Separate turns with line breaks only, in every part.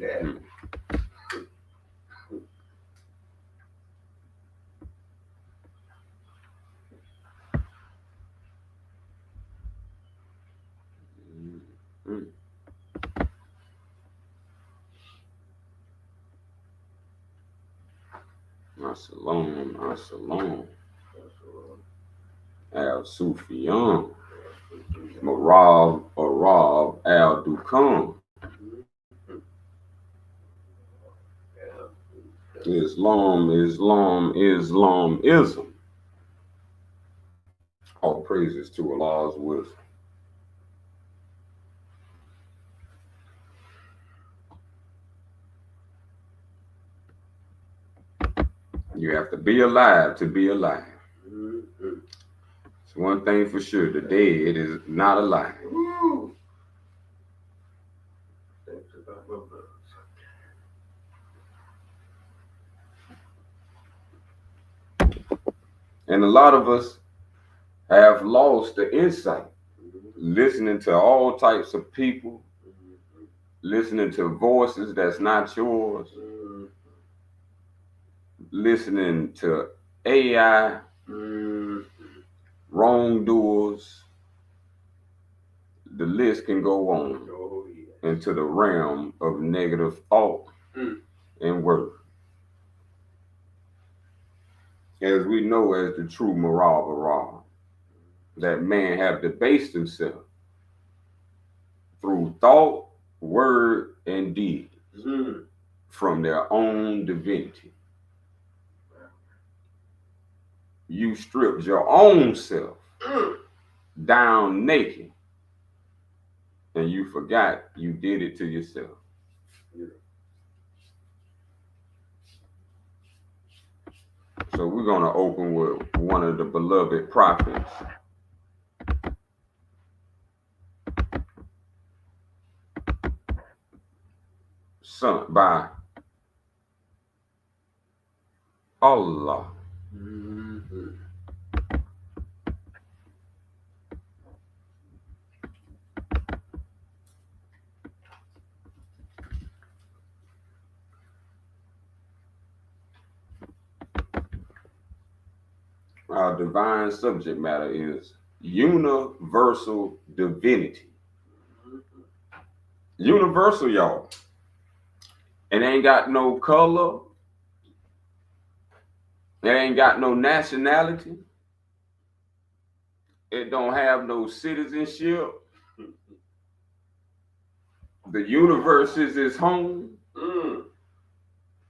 that.
Assalam. Al Sufyan. Marab Arab Al Dukan. Islamism. All praises to Allah's wisdom. You have to be alive to be alive. It's one thing for sure, the dead is not alive. And a lot of us have lost the insight, listening to all types of people, listening to voices that's not yours, listening to AI, wrongdoers. The list can go on into the realm of negative thought and word. As we know as the true Marab Arab, that man have debased himself through thought, word, and deed from their own divinity. You stripped your own self down naked, and you forgot you did it to yourself. So we're going to open with one of the beloved prophets. Sent by Allah. Our divine subject matter is universal divinity. Universal, y'all. It ain't got no color. It ain't got no nationality. It don't have no citizenship. The universe is its home.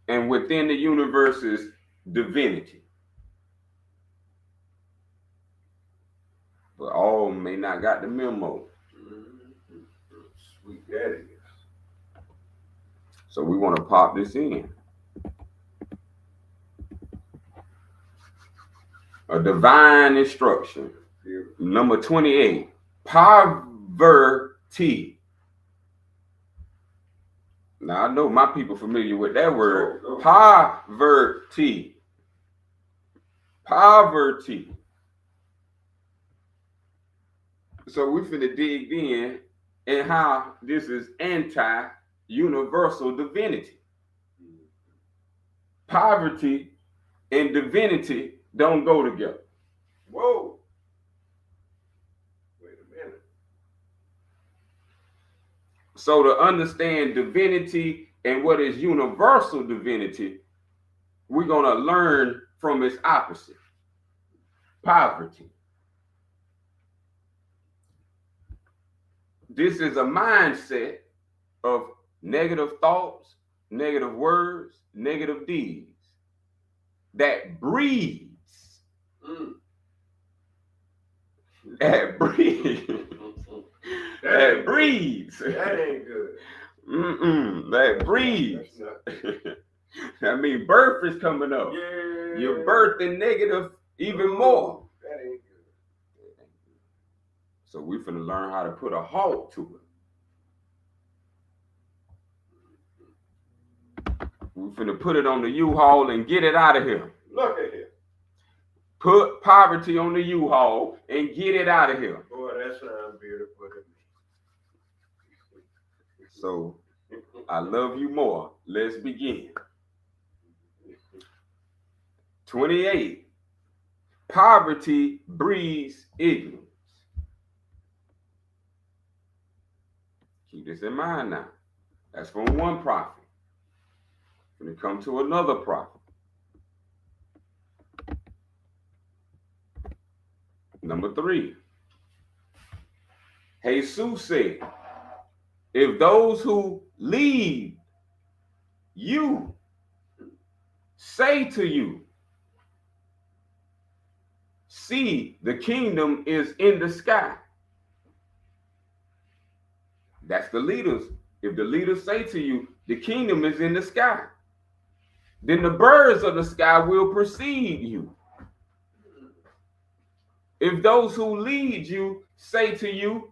And within the universe is divinity. But all may not got the memo.
Sweet that is.
So we want to pop this in. A divine instruction. Number 28. Poverty. Now I know my people familiar with that word. Poverty. Poverty. So we finna dig in and how this is anti-universal divinity. Poverty and divinity don't go together.
Whoa. Wait a minute.
So to understand divinity and what is universal divinity, we're going to learn from its opposite, poverty. This is a mindset of negative thoughts, negative words, negative deeds that breeds. That breeds. That breeds.
That ain't good.
That breeds. I mean, birth is coming up.
Yeah.
You're birthing negative even more.
That ain't good.
So we finna learn how to put a halt to it. We finna put it on the U-Haul and get it out of here.
Look at here.
Put poverty on the U-Haul and get it out of here.
Boy, that sounds beautiful to me.
So I love you more. Let's begin. 28. Poverty breeds ignorance. Keep this in mind now. That's from one prophet. When it comes to another prophet. Number 3. Jesus said, if those who lead you say to you, see, the kingdom is in the sky. That's the leaders. If the leaders say to you, the kingdom is in the sky, then the birds of the sky will precede you. If those who lead you say to you,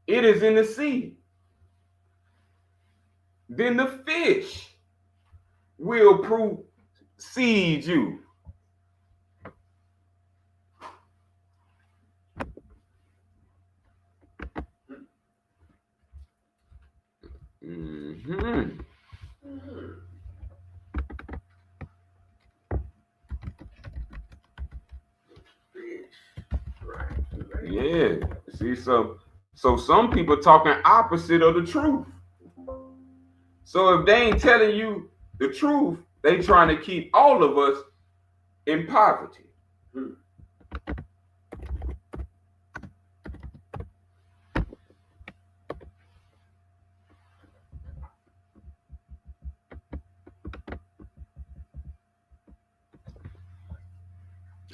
it is in the sea, then the fish will precede you. Mm-hmm. Yeah. See, so some people talking opposite of the truth. So if they ain't telling you the truth, they trying to keep all of us in poverty.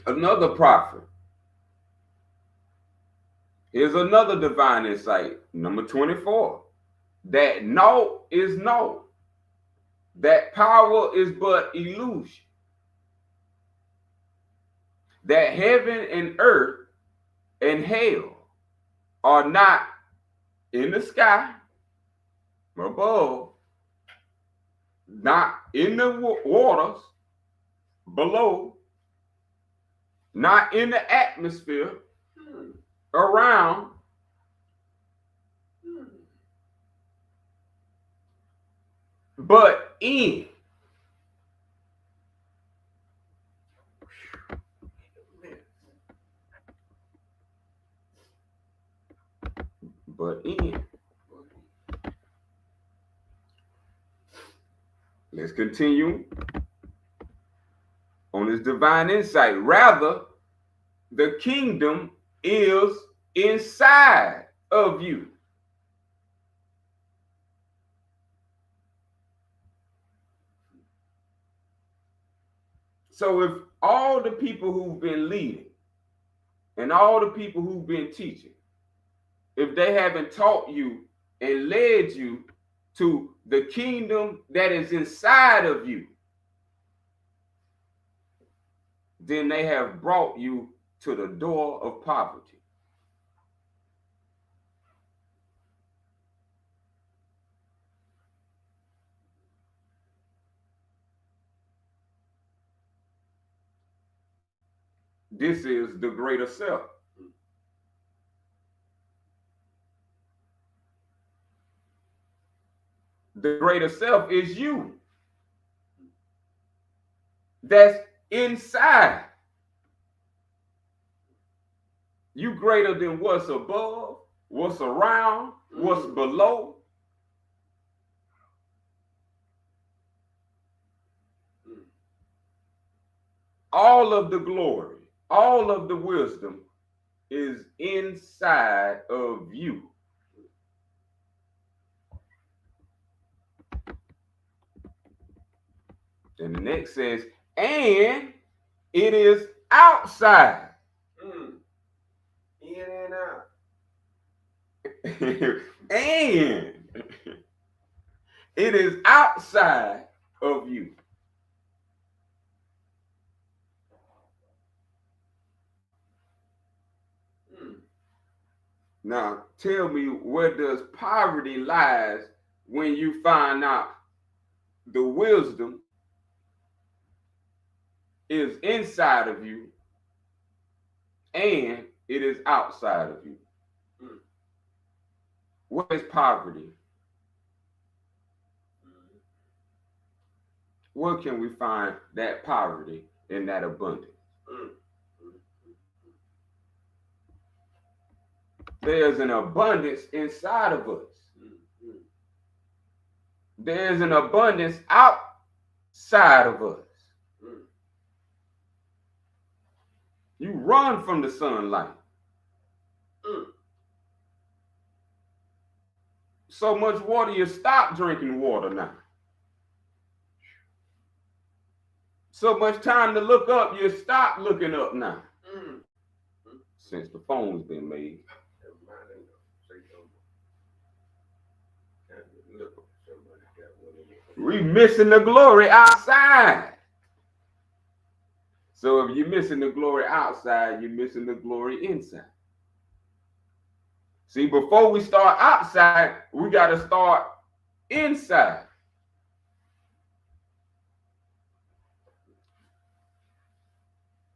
Another prophet. Here's another divine insight. Number 24. That no is no. That power is but illusion. That heaven and earth and hell are not in the sky above, not in the waters below, not in the atmosphere around, but in. But in. Let's continue on this divine insight. Rather, the kingdom is inside of you. So if all the people who've been leading and all the people who've been teaching, if they haven't taught you and led you to the kingdom that is inside of you, then they have brought you to the door of poverty. This is the greater self. The greater self is you. That's inside. You greater than what's above, what's around, what's below. All of the glory, all of the wisdom is inside of you. And the next says, and it is outside.
In and out.
And it is outside of you. Now, tell me, where does poverty lies when you find out the wisdom is inside of you and it is outside of you? What is poverty? where can we find that poverty and that abundance? There's an abundance inside of us. There's an abundance outside of us. You run from the sunlight. So much water, you stop drinking water now. So much time to look up, you stop looking up now. Since the phone's been made. We missing the glory outside. So if you're missing the glory outside, you're missing the glory inside. See, before we start outside, we got to start inside.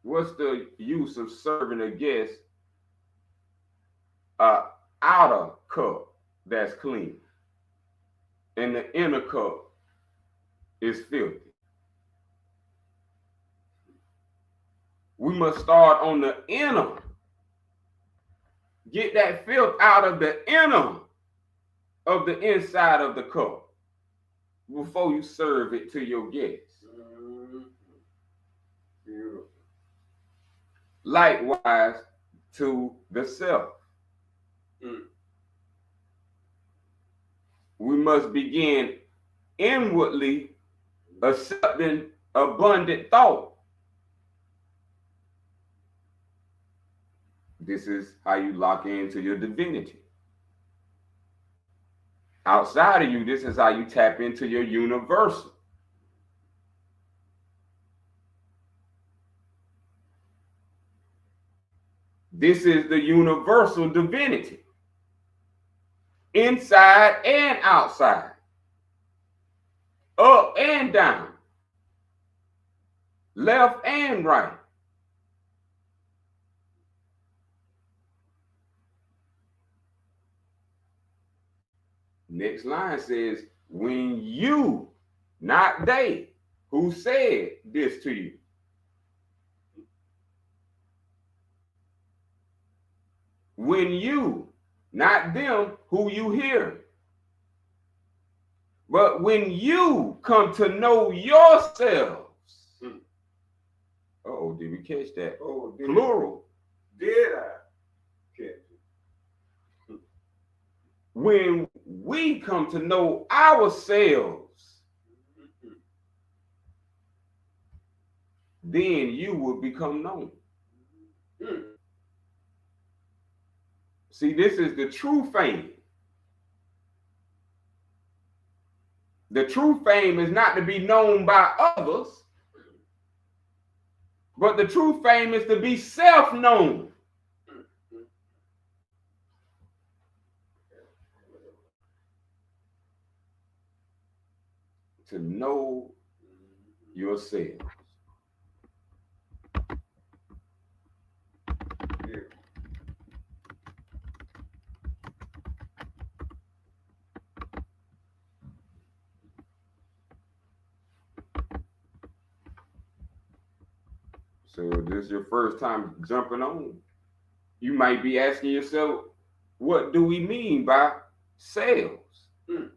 What's the use of serving a guest outer cup that's clean and the inner cup is filthy? We must start on the inner. Get that filth out of the inner of the inside of the cup before you serve it to your guests. Likewise to the self. We must begin inwardly accepting abundant thought. This is how you lock into your divinity. Outside of you, this is how you tap into your universal. This is the universal divinity. Inside and outside. Up and down. Left and right. Next line says, when you, not they, who said this to you. When you, not them who you hear. But when you come to know yourselves. Oh, did we catch that?
Oh,
plural.
Did I catch it?
When we come to know ourselves, then you will become known. See, this is the true fame. The true fame is not to be known by others, but the true fame is to be self-known. To know yourself. So if this is your first time jumping on, you might be asking yourself, what do we mean by sales?
Good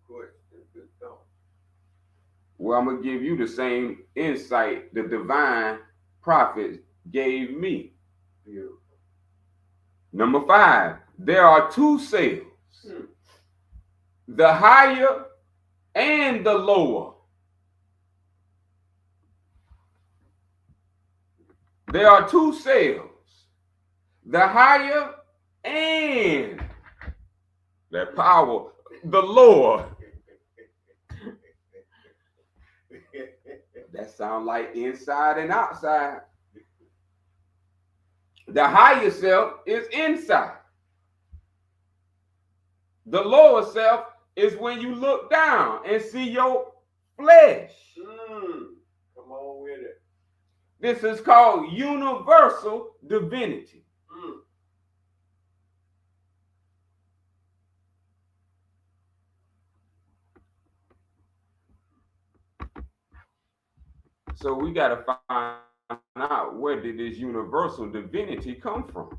question, good thought.
Well, I'm going to give you the same insight the divine prophet gave me.
Beautiful.
Number 5, there are 2 sales. The higher and the lower. There are 2 sales. The higher and that power, the lower. That sounds like inside and outside. The higher self is inside. The lower self is when you look down and see your flesh.
Come on with it.
This is called universal divinity. So we got to find out, where did this universal divinity come from?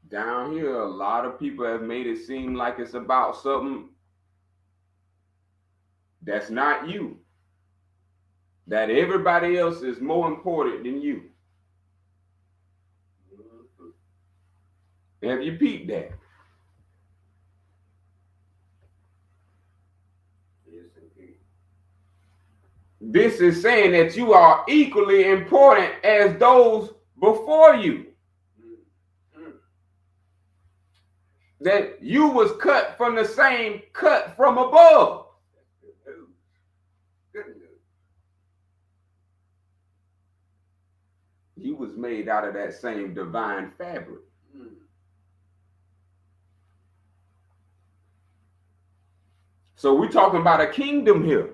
Down here, a lot of people have made it seem like it's about something that's not you, that everybody else is more important than you. Have you peeped that?
Yes, indeed.
This is saying that you are equally important as those before you. That you was cut from the same cut from above.
Good news. Good news.
You was made out of that same divine fabric. So we're talking about a kingdom here.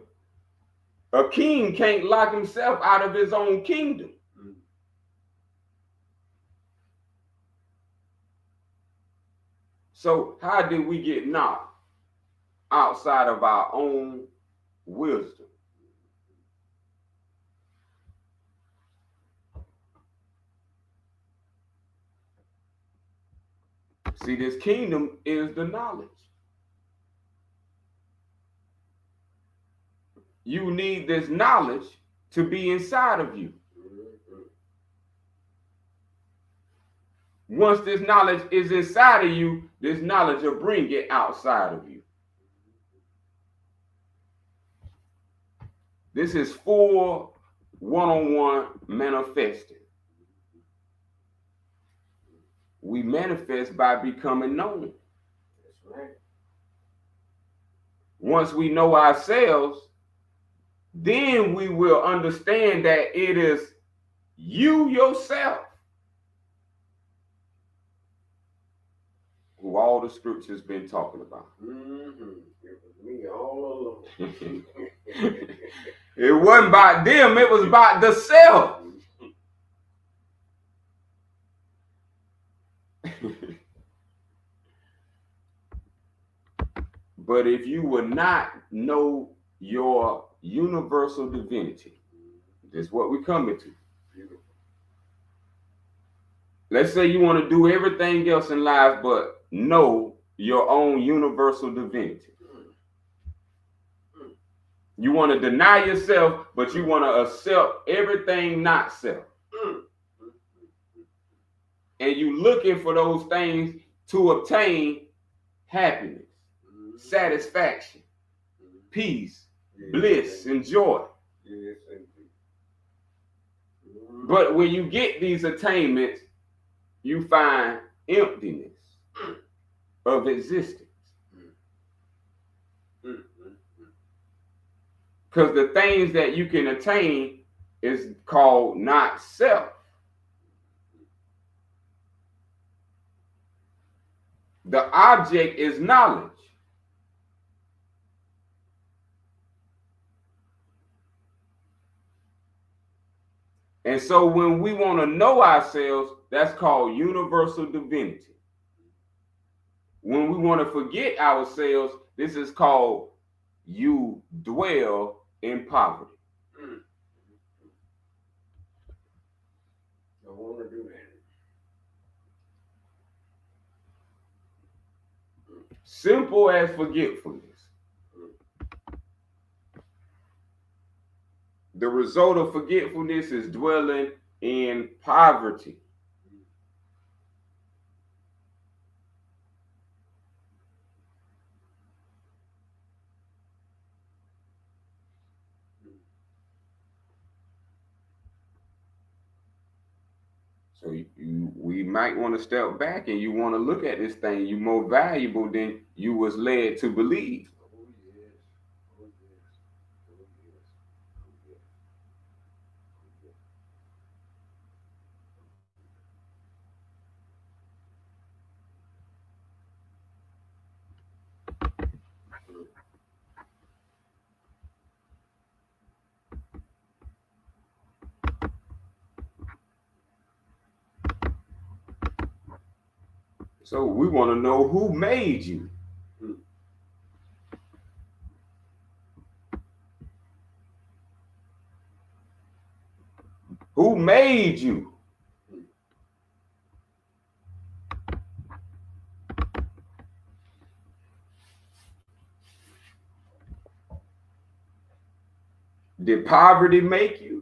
A king can't lock himself out of his own kingdom. So how did we get knocked outside of our own wisdom? See, this kingdom is the knowledge. You need this knowledge to be inside of you. Once this knowledge is inside of you, this knowledge will bring it outside of you. This is full one-on-one manifesting. We manifest by becoming known.
That's right.
Once we know ourselves, then we will understand that it is you yourself who all the scriptures been talking about.
It was me all along.
It wasn't about them, it was about the self. But if you would not know your universal divinity, this is what we're coming to. Let's say you want to do everything else in life but know your own universal divinity. You want to deny yourself, but you want to accept everything not self. And you looking for those things to obtain happiness, satisfaction, peace, bliss, and joy.
Yes, indeed.
But when you get these attainments, you find emptiness of existence. Because the things that you can attain is called not self. The object is knowledge. And so when we want to know ourselves, that's called universal divinity. When we want to forget ourselves, this is called you dwell in poverty.
I want to do that.
Simple as forgetfulness. The result of forgetfulness is dwelling in poverty. So we might want to step back and you want to look at this thing. You're more valuable than you was led to believe.
Oh, yes. Oh, yes. Oh, yes. Oh, yes. Oh, yes.
So we want to know who made you. Who made you? Did poverty make you?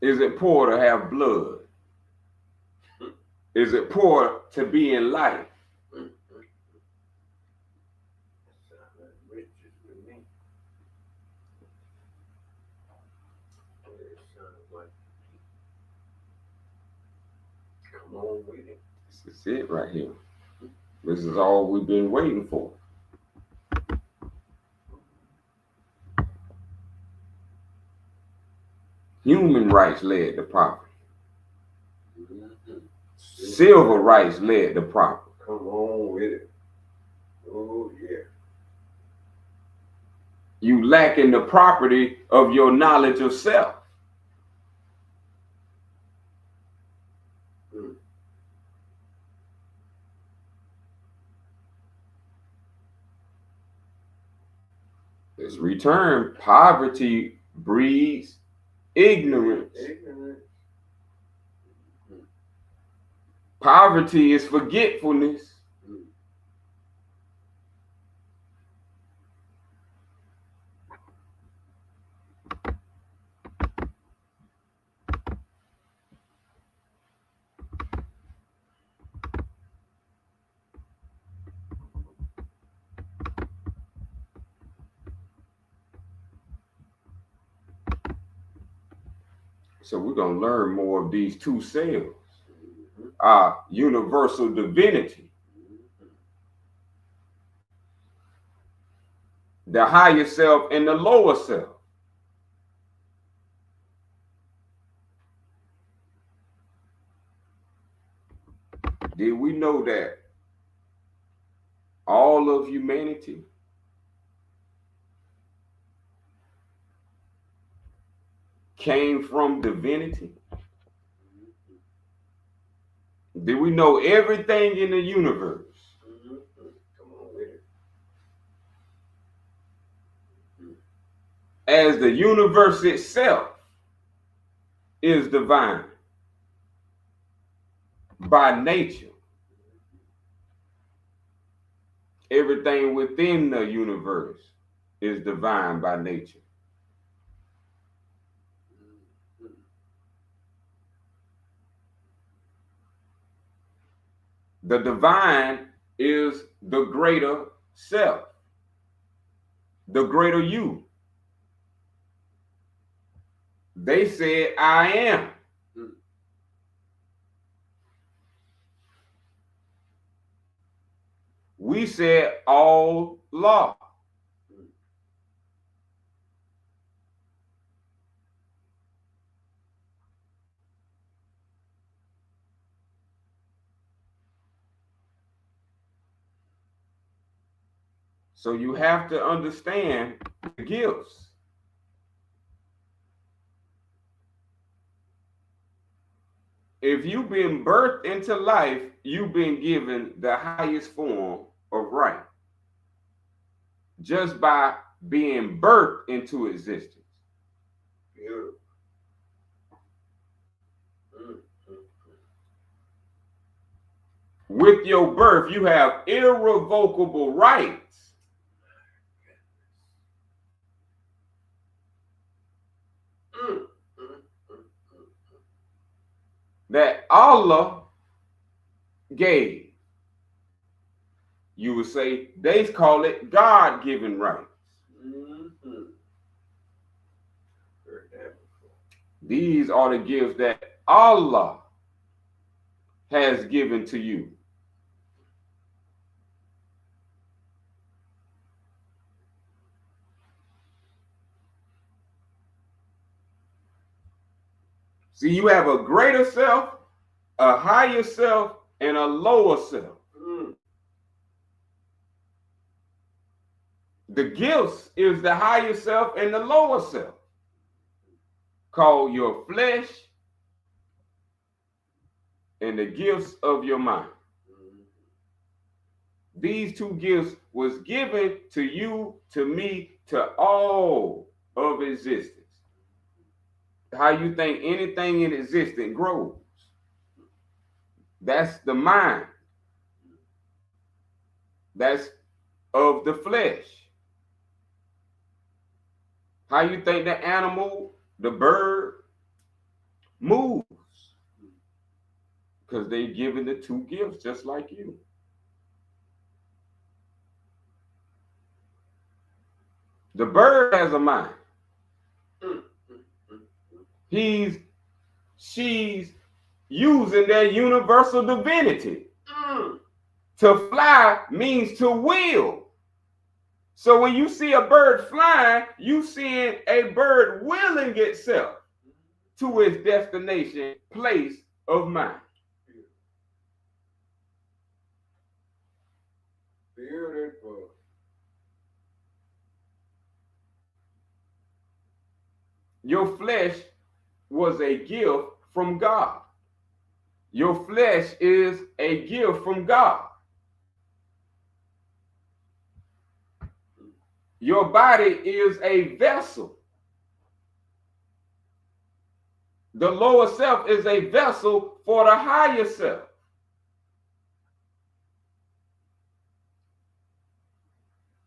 Is it poor to have blood? Is it poor to be in life?
Come on with it.
This is it right here. This is all we've been waiting for. Human rights led to poverty. Civil rights led to poverty.
Come on with it. Oh, yeah.
You lacking the property of your knowledge of self. Let's return. Poverty breeds ignorance. Poverty is forgetfulness. So we're going to learn more of these two selves. Our universal divinity. The higher self and the lower self. Did we know that all of humanity came from divinity? Did we know everything in the universe?
Come on with it.
As the universe itself is divine by nature. Everything within the universe is divine by nature. The divine is the greater self, the greater you. They said, I am. We said, all law. So you have to understand the gifts. If you've been birthed into life, you've been given the highest form of right. Just by being birthed into existence.
Beautiful.
With your birth, you have irrevocable rights. That Allah gave. You would say they call it God-given rights. These are the gifts that Allah has given to you. See, you have a greater self, a higher self, and a lower self. The gifts is the higher self and the lower self. called your flesh and the gifts of your mind. These two gifts was given to you, to me, to all of existence. How you think anything in existence grows? That's the mind. That's of the flesh. How you think the animal, the bird, moves? Because they're given the two gifts just like you. The bird has a mind. She's using their universal divinity. To fly means to will. So when you see a bird flying, you seeing a bird willing itself to its destination, place of mind.
Beautiful.
Your flesh was a gift from God. Your flesh is a gift from God. Your body is a vessel. The lower self is a vessel for the higher self.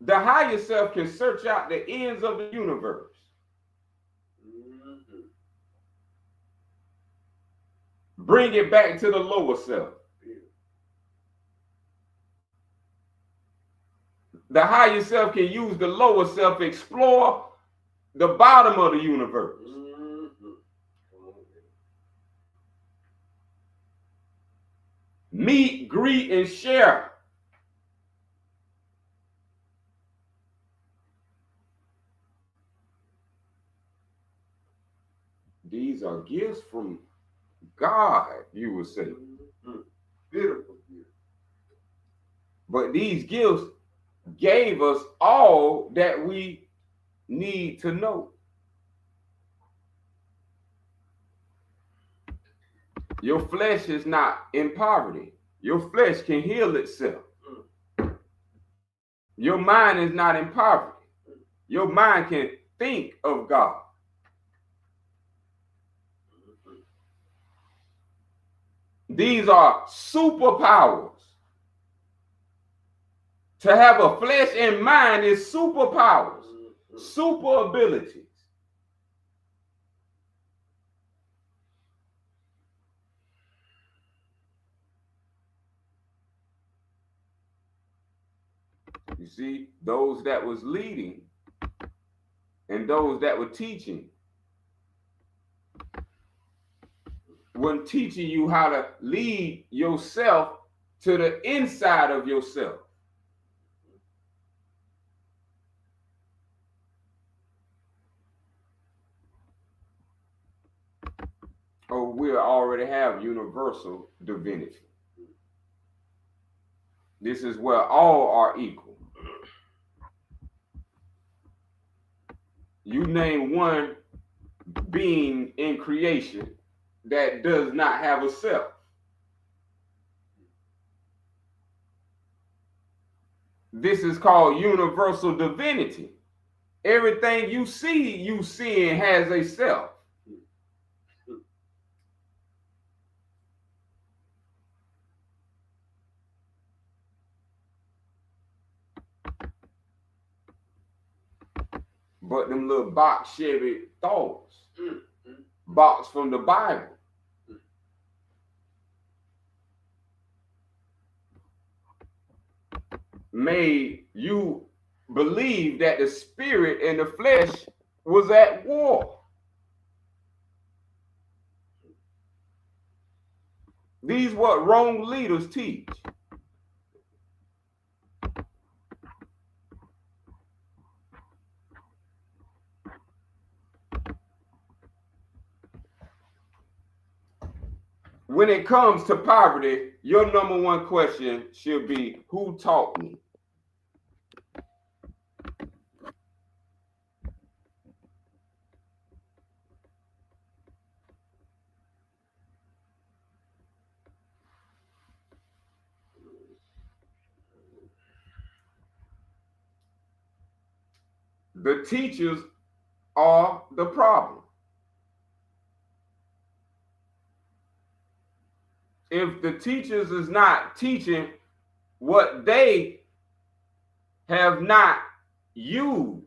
The higher self can search out the ends of the universe. Bring it back to the lower self. The higher self can use the lower self to explore the bottom of the universe. Meet, greet, and share. These are gifts from God, you would say.
Beautiful.
But these gifts gave us all that we need to know. Your flesh is not in poverty. Your flesh can heal itself. Your mind is not in poverty. Your mind can think of God. These are superpowers. To have a flesh and mind is superpowers, super abilities. You see, those that was leading and those that were teaching weren't teaching you how to lead yourself to the inside of yourself. Oh, we already have universal divinity. This is where all are equal. You name one being in creation that does not have a self. This is called universal divinity. Everything you seeing has a self. But them little box Chevy thoughts, box from the Bible, made you believe that the spirit and the flesh was at war. These what wrong leaders teach. When it comes to poverty, your number one question should be, who taught me? The teachers are the problem. If the teachers is not teaching what they have not used,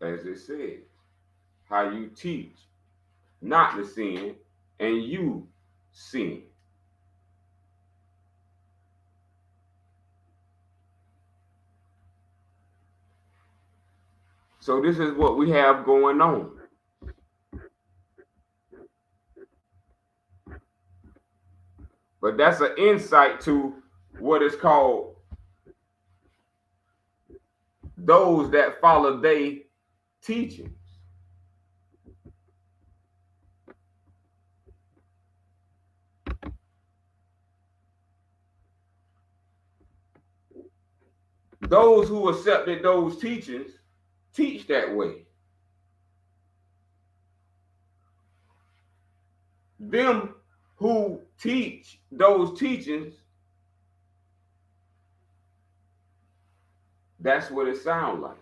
as it says, how you teach not to sin and you sin. So this is what we have going on. But that's an insight to what is called those that follow they teachings. Those who accepted those teachings teach that way. Them who teach those teachings, that's what it sounds like.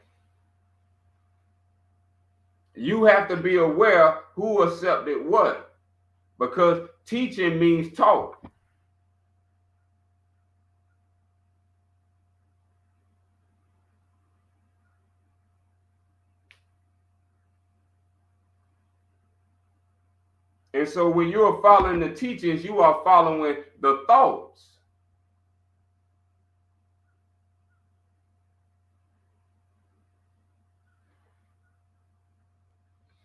You have to be aware who accepted what, because teaching means talk. And so when you are following the teachings, you are following the thoughts.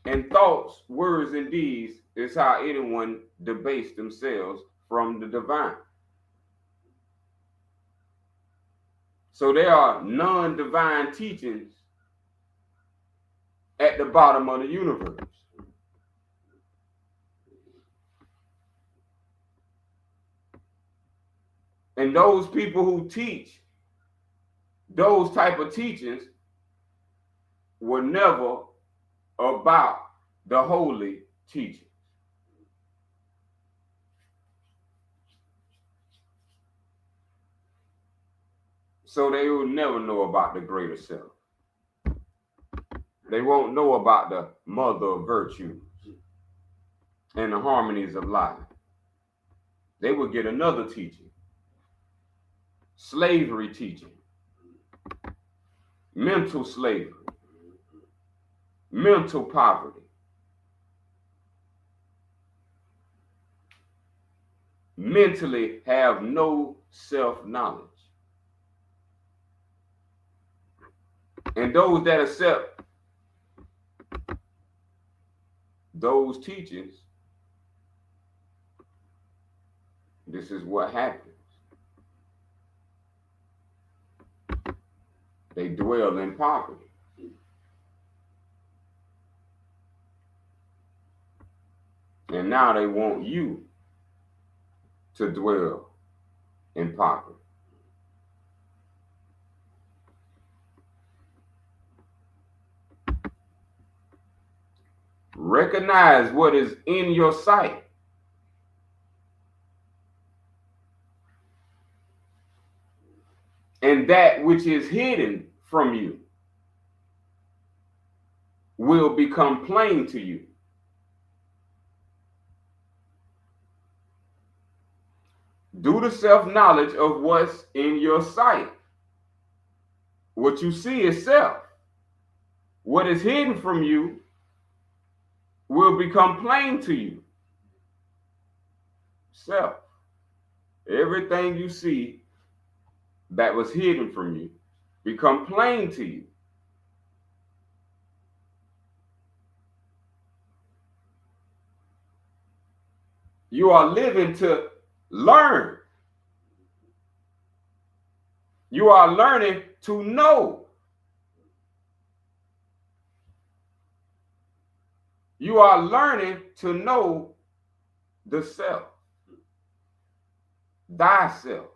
And thoughts, words, and deeds is how anyone debates themselves from the divine. So there are non-divine teachings at the bottom of the universe. And those people who teach those type of teachings were never about the holy teachings. So they will never know about the greater self. They won't know about the mother of virtues and the harmonies of life. They will get another teaching. Slavery teaching. Mental slavery. Mental poverty. Mentally have no self-knowledge. And those that accept those teachings, this is what happens. They dwell in poverty. And now they want you to dwell in poverty. Recognize what is in your sight. And that which is hidden from you will become plain to you. Do the self-knowledge of what's in your sight. What you see is self. What is hidden from you will become plain to you. Self. Everything you see that was hidden from you become plain to you. You are living to learn. You are learning to know. You are learning to know the self, thyself.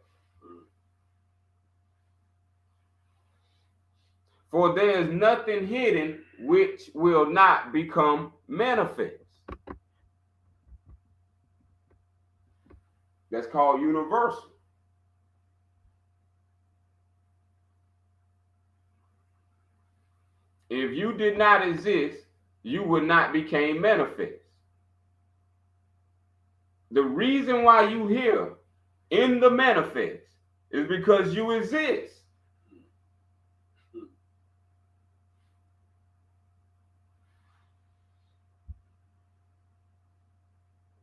For there is nothing hidden which will not become manifest. That's called universal. If you did not exist, you would not become manifest. The reason why you here in the manifest is because you exist.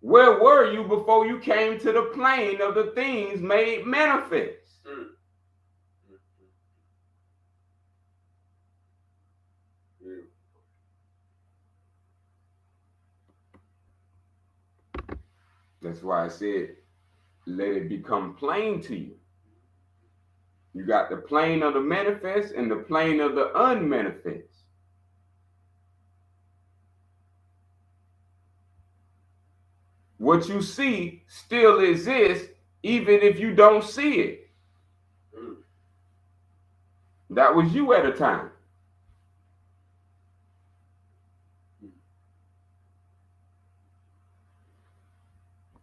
Where were you before you came to the plane of the things made manifest? That's why I said, let it become plain to you. You got the plane of the manifest and the plane of the unmanifest. What you see still exists even if you don't see it. That was you at a time.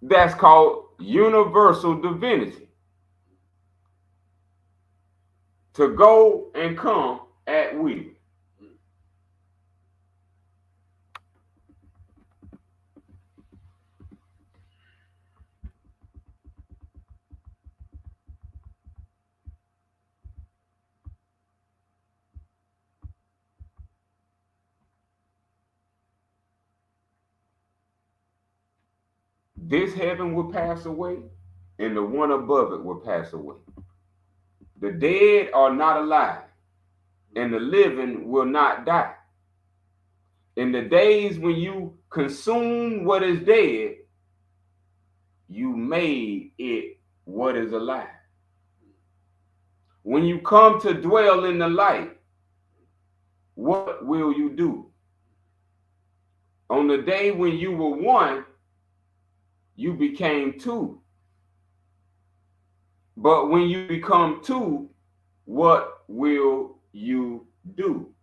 That's called universal divinity. To go and come at will. This heaven will pass away, and the one above it will pass away. The dead are not alive, and the living will not die. In the days when you consume what is dead, you made it what is alive. When you come to dwell in the light, what will you do? On the day when you were one, you became two. But when you become two, what will you do?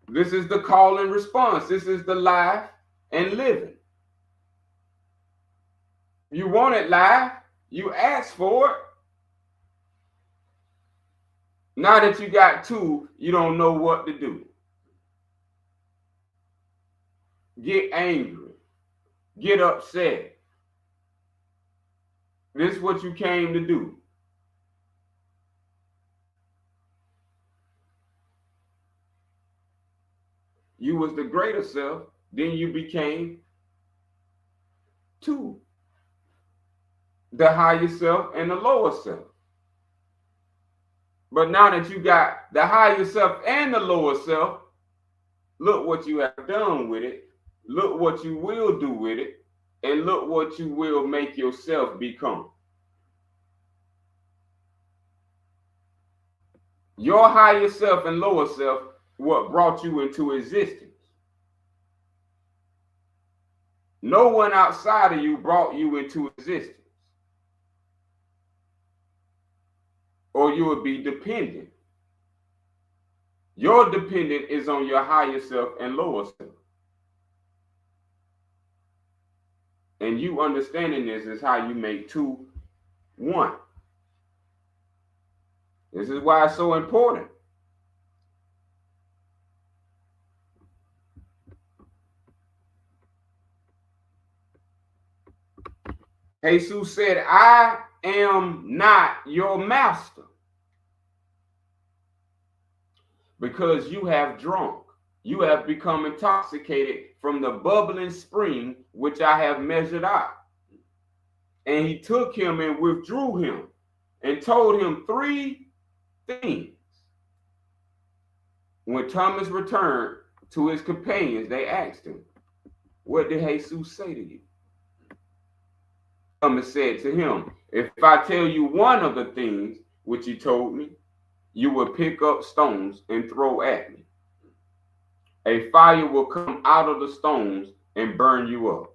This is the call and response. This is the life and living. You want it live, you ask for it. Now that you got two, you don't know what to do. Get angry. Get upset. This is what you came to do. You was the greater self, then you became two. The higher self and the lower self. But now that you got the higher self and the lower self, look what you have done with it. Look what you will do with it. And look what you will make yourself become. Your higher self and lower self, what brought you into existence. No one outside of you brought you into existence. Or you would be dependent. Your dependent is on your higher self and lower self. And you understanding this is how you make two one. This is why it's so important. Jesus said, I am not your master, because you have drunk. You have become intoxicated from the bubbling spring which I have measured out. And he took him and withdrew him and told him three things. When Thomas returned to his companions, they asked him, what did Jesus say to you? Thomas said to him, if I tell you one of the things which he told me, you will pick up stones and throw at me. A fire will come out of the stones and burn you up.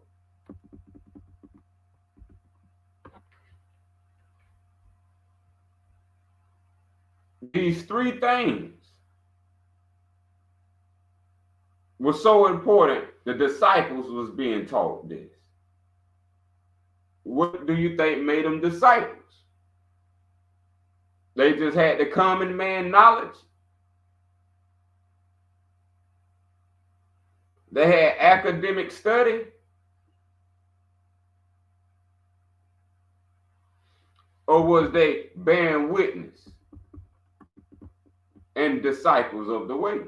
These three things were so important, the disciples was being taught this. What do you think made them disciples? They just had the common man knowledge. They had academic study. Or was they bearing witness and disciples of the way?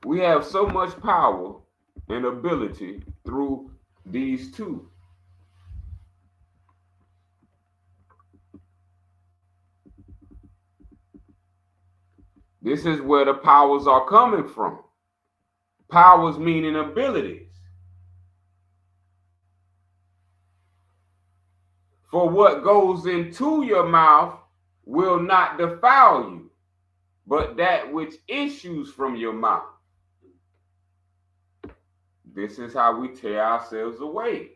We have so much power and ability through these two. This is where the powers are coming from. Powers meaning abilities. For what goes into your mouth will not defile you, but that which issues from your mouth. This is how we tear ourselves away.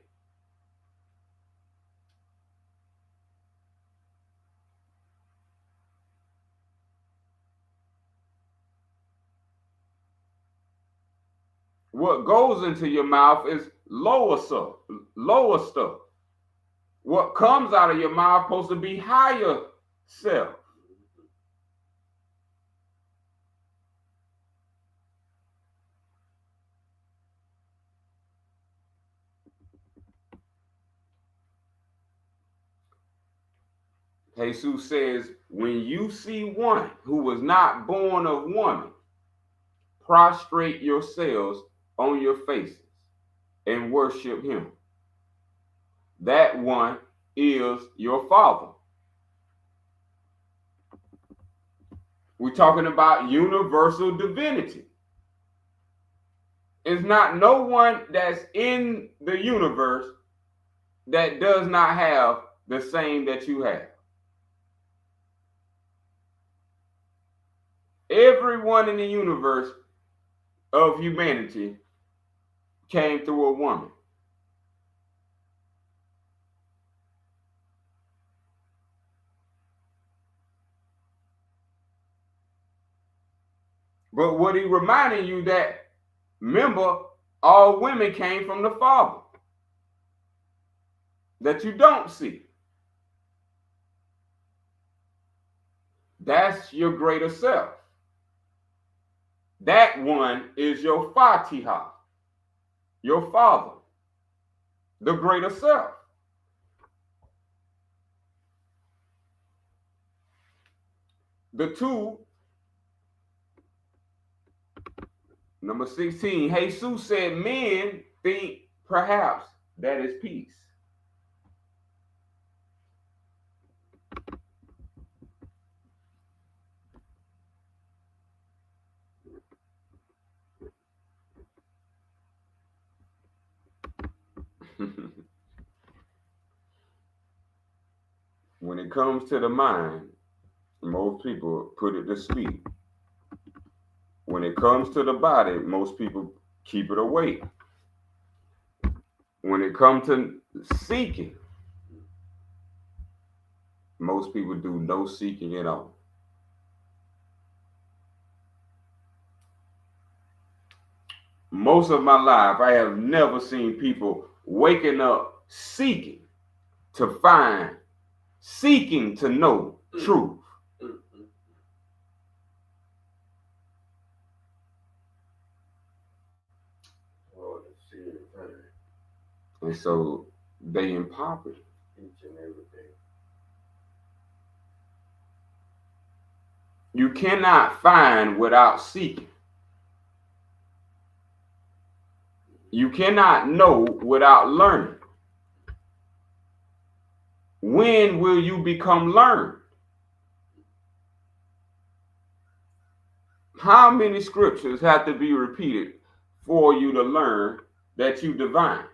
What goes into your mouth is lower stuff, lower stuff. What comes out of your mouth is supposed to be higher self. Jesus says, when you see one who was not born of woman, prostrate yourselves on your faces and worship him. That one is your Father. We're talking about universal divinity. It's not no one that's in the universe that does not have the same that you have. Everyone in the universe of humanity came through a woman. But what he reminding you that, remember, all women came from the Father that you don't see. That's your greater self. That one is your Fatiha, your Father, the greater self. The two, number 16, Jesus said, men think perhaps that is peace. When it comes to the mind, most people put it to sleep. When it comes to the body, most people keep it awake. When it comes to seeking, most people do no seeking at all. Most of my life, I have never seen people waking up seeking to find, seeking to know truth. And so they in poverty.
Each and every day.
You cannot find without seeking. You cannot know without learning. When will you become learned? How many scriptures have to be repeated for you to learn that you divine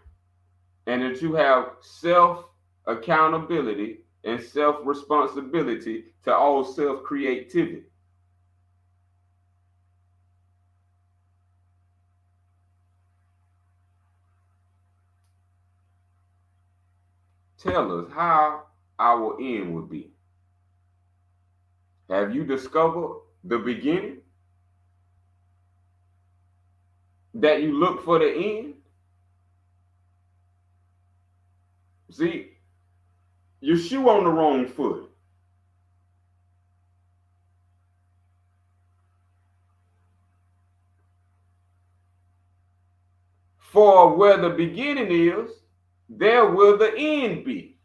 and that you have self accountability and self responsibility to all self creativity? Tell us how our end would be. Have you discovered the beginning? that you look for the end? See, your shoe on the wrong foot. For where the beginning is, there will the end be.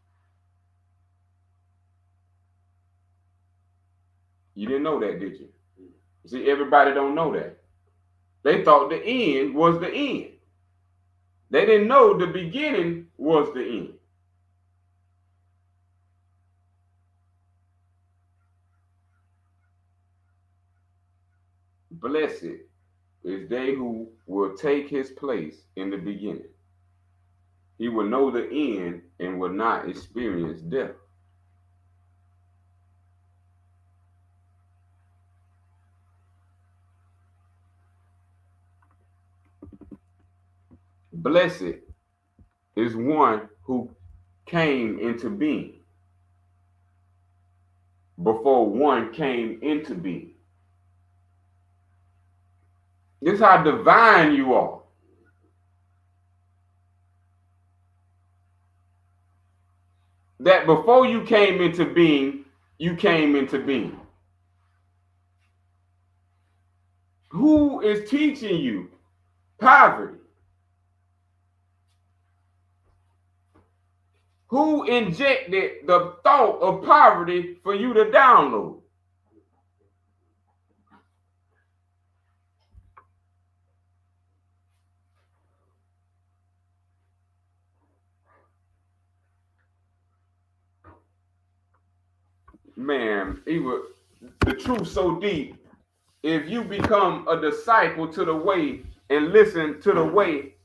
You didn't know that, did you? See, everybody don't know that. They thought the end was the end. They didn't know the beginning was the end. Blessed is they who will take his place in the beginning. He will know the end and will not experience death. Blessed is one who came into being before one came into being. This is how divine you are. That before you came into being, you came into being. Who is teaching you poverty? Who injected the thought of poverty for you to download? Man, the truth so deep. If you become a disciple to the way and listen to the way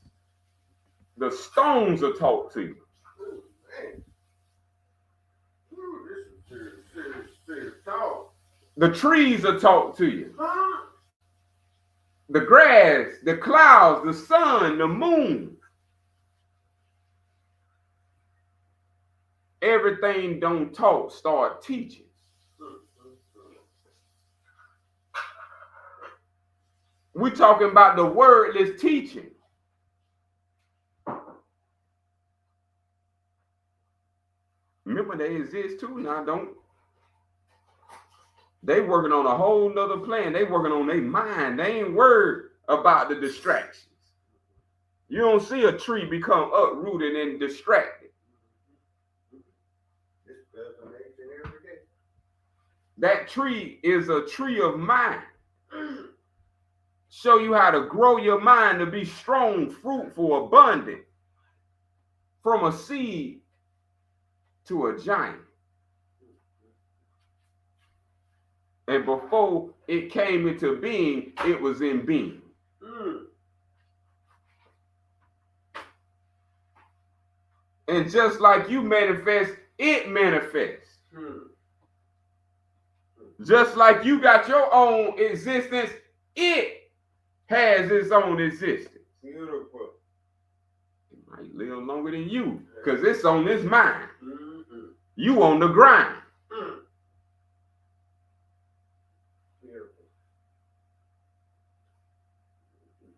the stones are taught to you. The trees are taught to you. The grass, the clouds, the sun, the moon. Everything don't talk, start teaching. We're talking about the wordless teaching. Remember, they exist too now, don't they? Working on a whole nother plan. They working on their mind. They ain't worried about the distractions. You don't see a tree become uprooted and distracted. That tree is a tree of mind. Show you how to grow your mind to be strong, fruitful, abundant. From a seed to a giant. And before it came into being, it was in being. And just like you manifest, it manifests. Just like you got your own existence, it has its own existence. Beautiful. It might live longer than you because it's on its mind. You on the grind.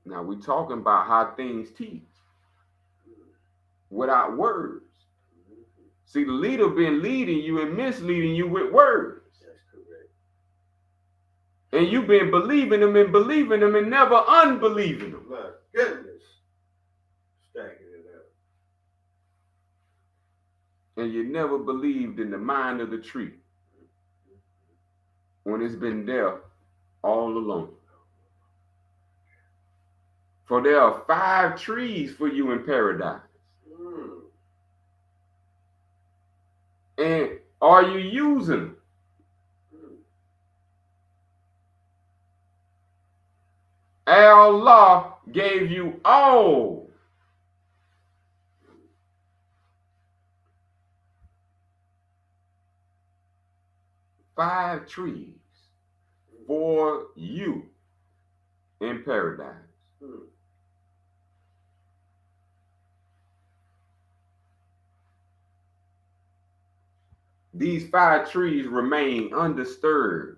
Now we're talking about how things teach without words. See, the leader been leading you and misleading you with words. That's correct. And you've been believing them and never unbelieving them. My goodness. Stacking it up. And you never believed in the mind of the tree when it's been there all along. For there are 5 trees for you in paradise. And are you using them? Allah gave you all. Five trees for you in paradise. These 5 trees remain undisturbed.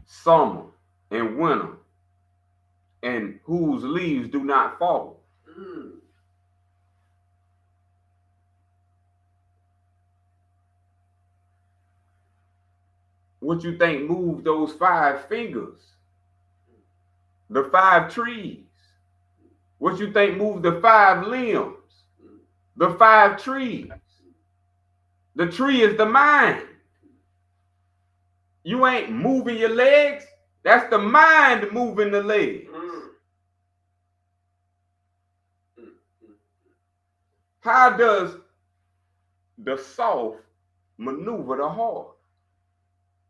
Summer and winter and whose leaves do not fall. What you think moved those 5 fingers? The 5 trees. What you think moved the 5 limbs? The 5 trees. The tree is the mind. You ain't moving your legs. That's the mind moving the legs. How does the soft maneuver the hard?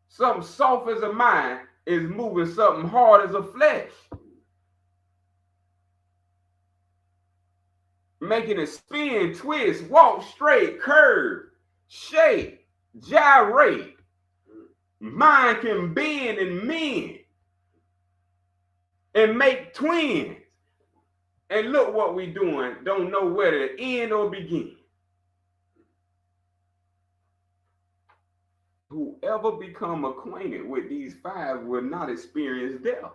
Something soft as a mind is moving something hard as a flesh. Making it spin, twist, walk straight, curve, shake, gyrate. Mind can bend and mend and make twins. And look what we doing, don't know where to end or begin. Whoever become acquainted with these 5 will not experience death.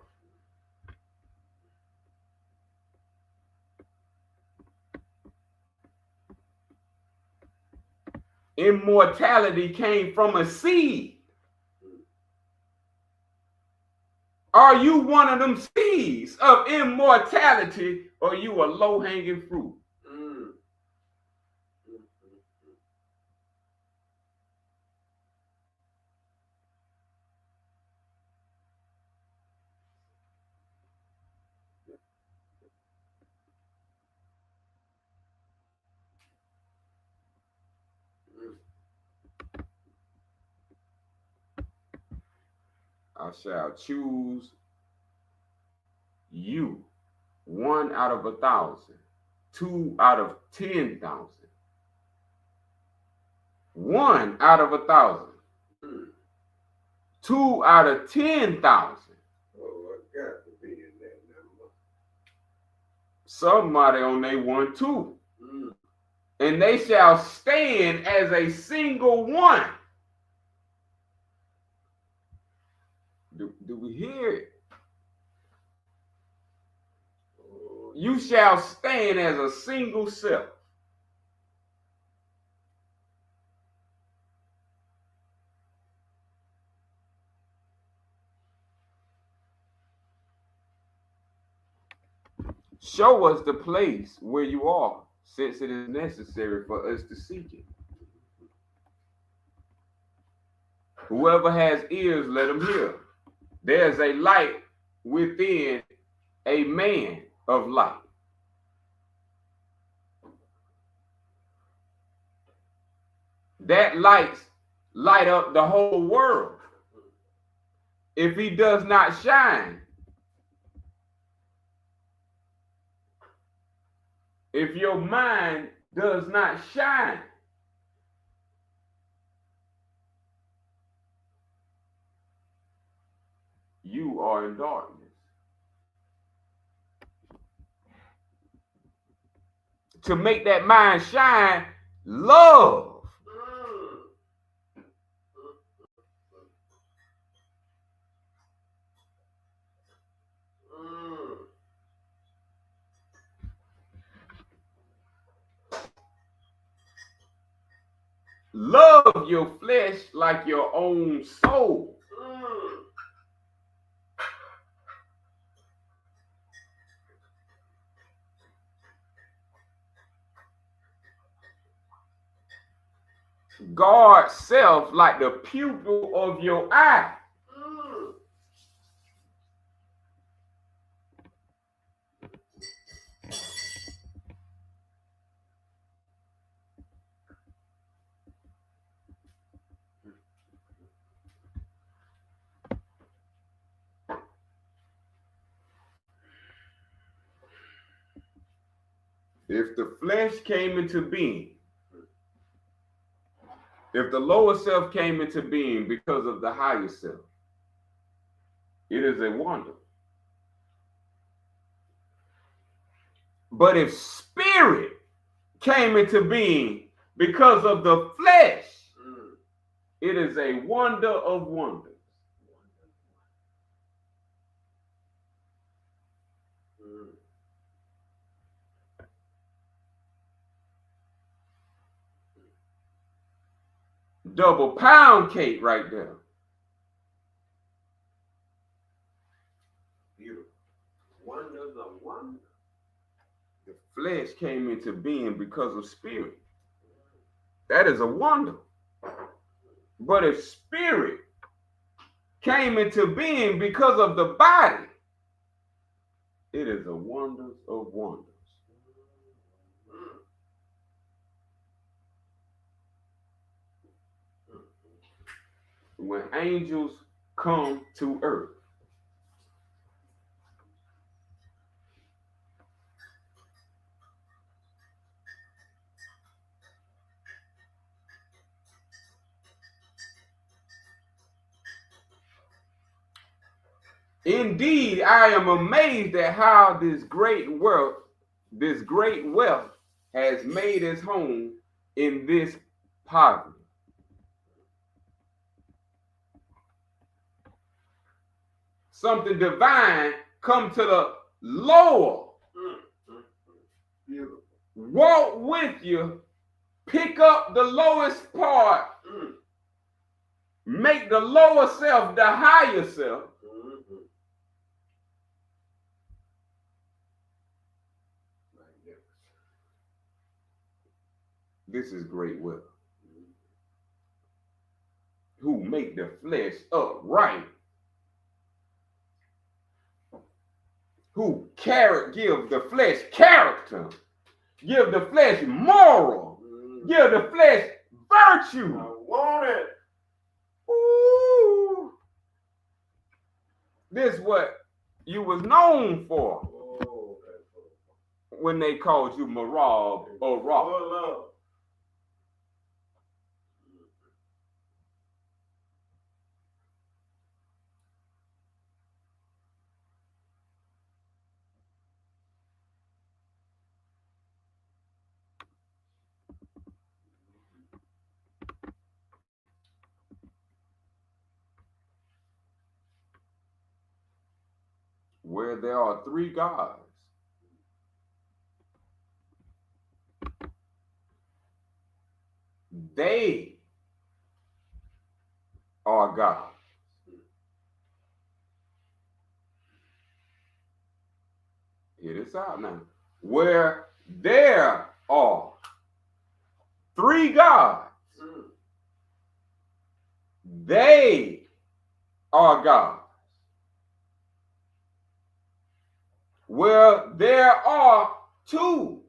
Immortality came from a seed. Are you one of them seeds of immortality, or you a low-hanging fruit? I shall choose you, 1 out of 1,000, 2 out of 10,000, 1 out of 1,000, 2 out of 10,000.
Oh, I got to be in that number.
Somebody on they 1 too. And they shall stand as a single one. Do we hear it? You shall stand as a single self. Show us the place where you are, since it is necessary for us to seek it. Whoever has ears, let him hear. There's a light within a man of light. That light up the whole world. If he does not shine, if your mind does not shine, you are in darkness. To make that mind shine, love. Love your flesh like your own soul. Guard self like the pupil of your eye. If the flesh came into being, if the lower self came into being because of the higher self, it is a wonder. But if spirit came into being because of the flesh, it is a wonder of wonders. Double pound cake right there.
Beautiful. Wonders of wonder.
The flesh came into being because of spirit. That is a wonder. But if spirit came into being because of the body, it is a wonder of wonders. When angels come to earth, indeed, I am amazed at how this great wealth has made its home in this poverty. Something divine come to the lower.
Beautiful.
Walk with you, pick up the lowest part, make the lower self the higher self. This is great wealth. Who make the flesh upright. Who give the flesh character. Give the flesh moral. Give the flesh virtue.
I want it.
Ooh. This is what you was known for.
Oh,
when they called you Marab or Ra.
love.
Where there are three gods, they are God. Hear this out now. Where there are three gods, they are gods. Where there are two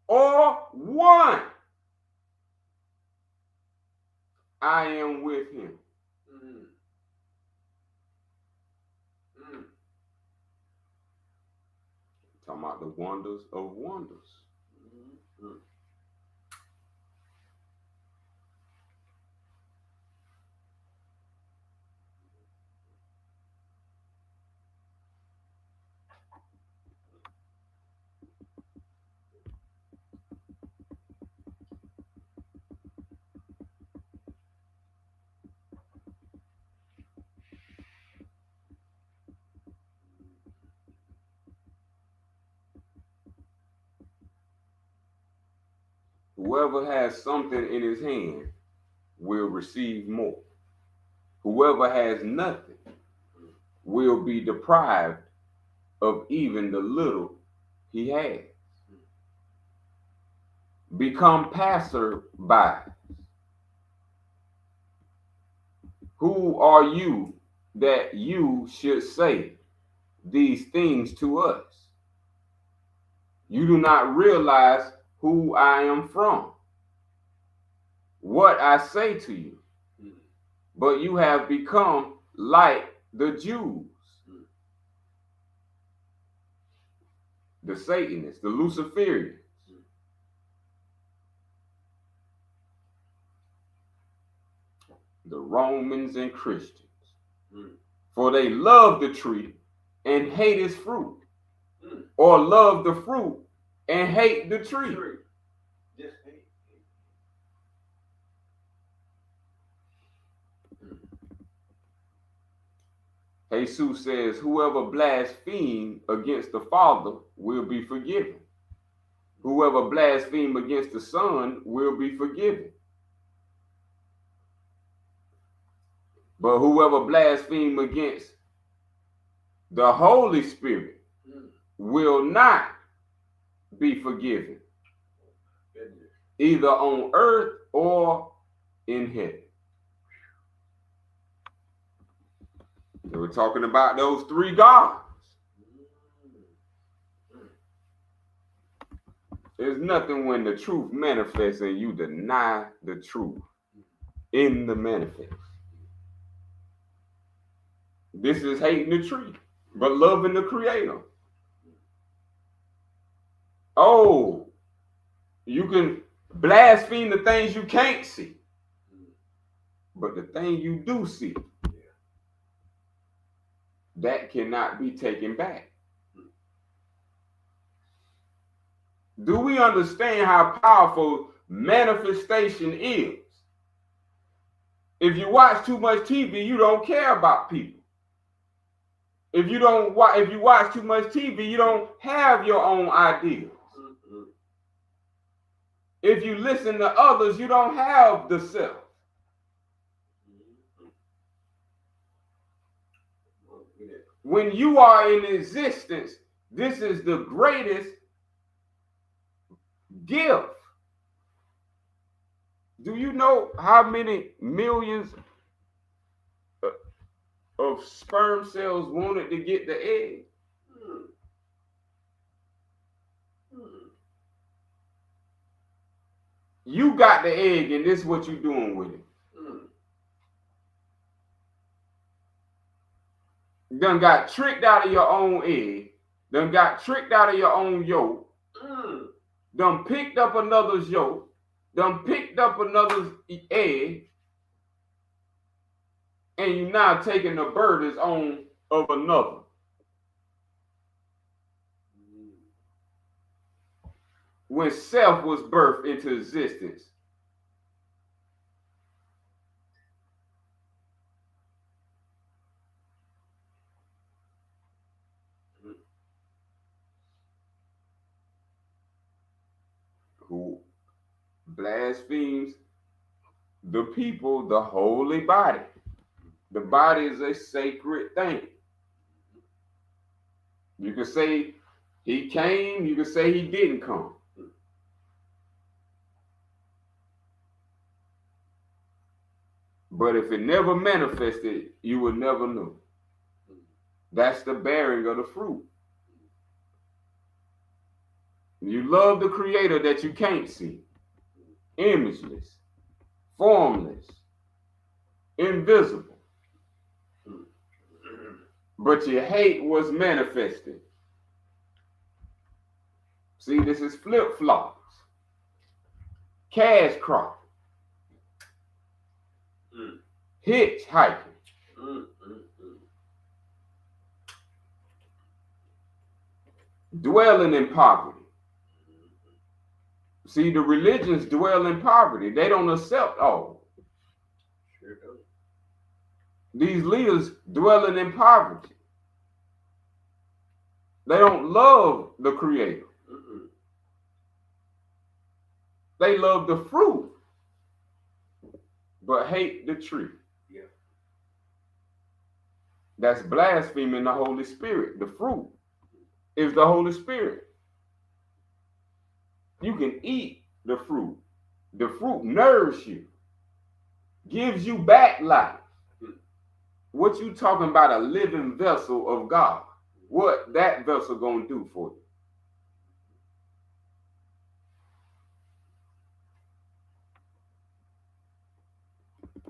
or one, I am with him. Talking about the wonders of wonders. Whoever has something in his hand will receive more. Whoever has nothing will be deprived of even the little he has. Become passerby. Who are you that you should say these things to us? You do not realize who I am from, what I say to you, but you have become like the Jews, the Satanists, the Luciferians, the Romans and Christians. For they love the tree and hate its fruit, or love the fruit and hate the tree.
Just hate.
Jesus says, whoever blasphemes against the Father will be forgiven. Whoever blasphemes against the Son will be forgiven. But whoever blasphemes against the Holy Spirit will not be forgiven, either on earth or in heaven. So we're talking about those three gods. There's nothing when the truth manifests and you deny the truth in the manifest. This is hating the tree, but loving the Creator. Oh, you can blaspheme the things you can't see, but the thing you do see, that cannot be taken back. Do we understand how powerful manifestation is? If you watch too much TV, you don't care about people. If you watch too much TV, you don't have your own ideas. If you listen to others, you don't have the self. When you are in existence, this is the greatest gift. Do you know how many millions of sperm cells wanted to get the egg? You got the egg, and this is what you're doing with it. Done got tricked out of your own egg. Done got tricked out of your own yolk. Done picked up another's yolk. Done picked up another's egg. And you now taking the burdens on of another. When self was birthed into existence, who blasphemes the people, the holy body. The body is a sacred thing. You can say he came, you can say he didn't come. But if it never manifested, you would never know. That's the bearing of the fruit. You love the Creator that you can't see. Imageless, formless, invisible. But you hate what's manifested. See, this is flip-flops. Cash cropping. Hitchhiking. Dwelling in poverty. See, the religions dwell in poverty. They don't accept all. These leaders dwelling in poverty. They don't love the Creator. They love the fruit, but hate the tree. That's blaspheming the Holy Spirit. The fruit is the Holy Spirit. You can eat the fruit. The fruit nourishes you, gives you back life. What you talking about, a living vessel of God? What that vessel gonna do for you?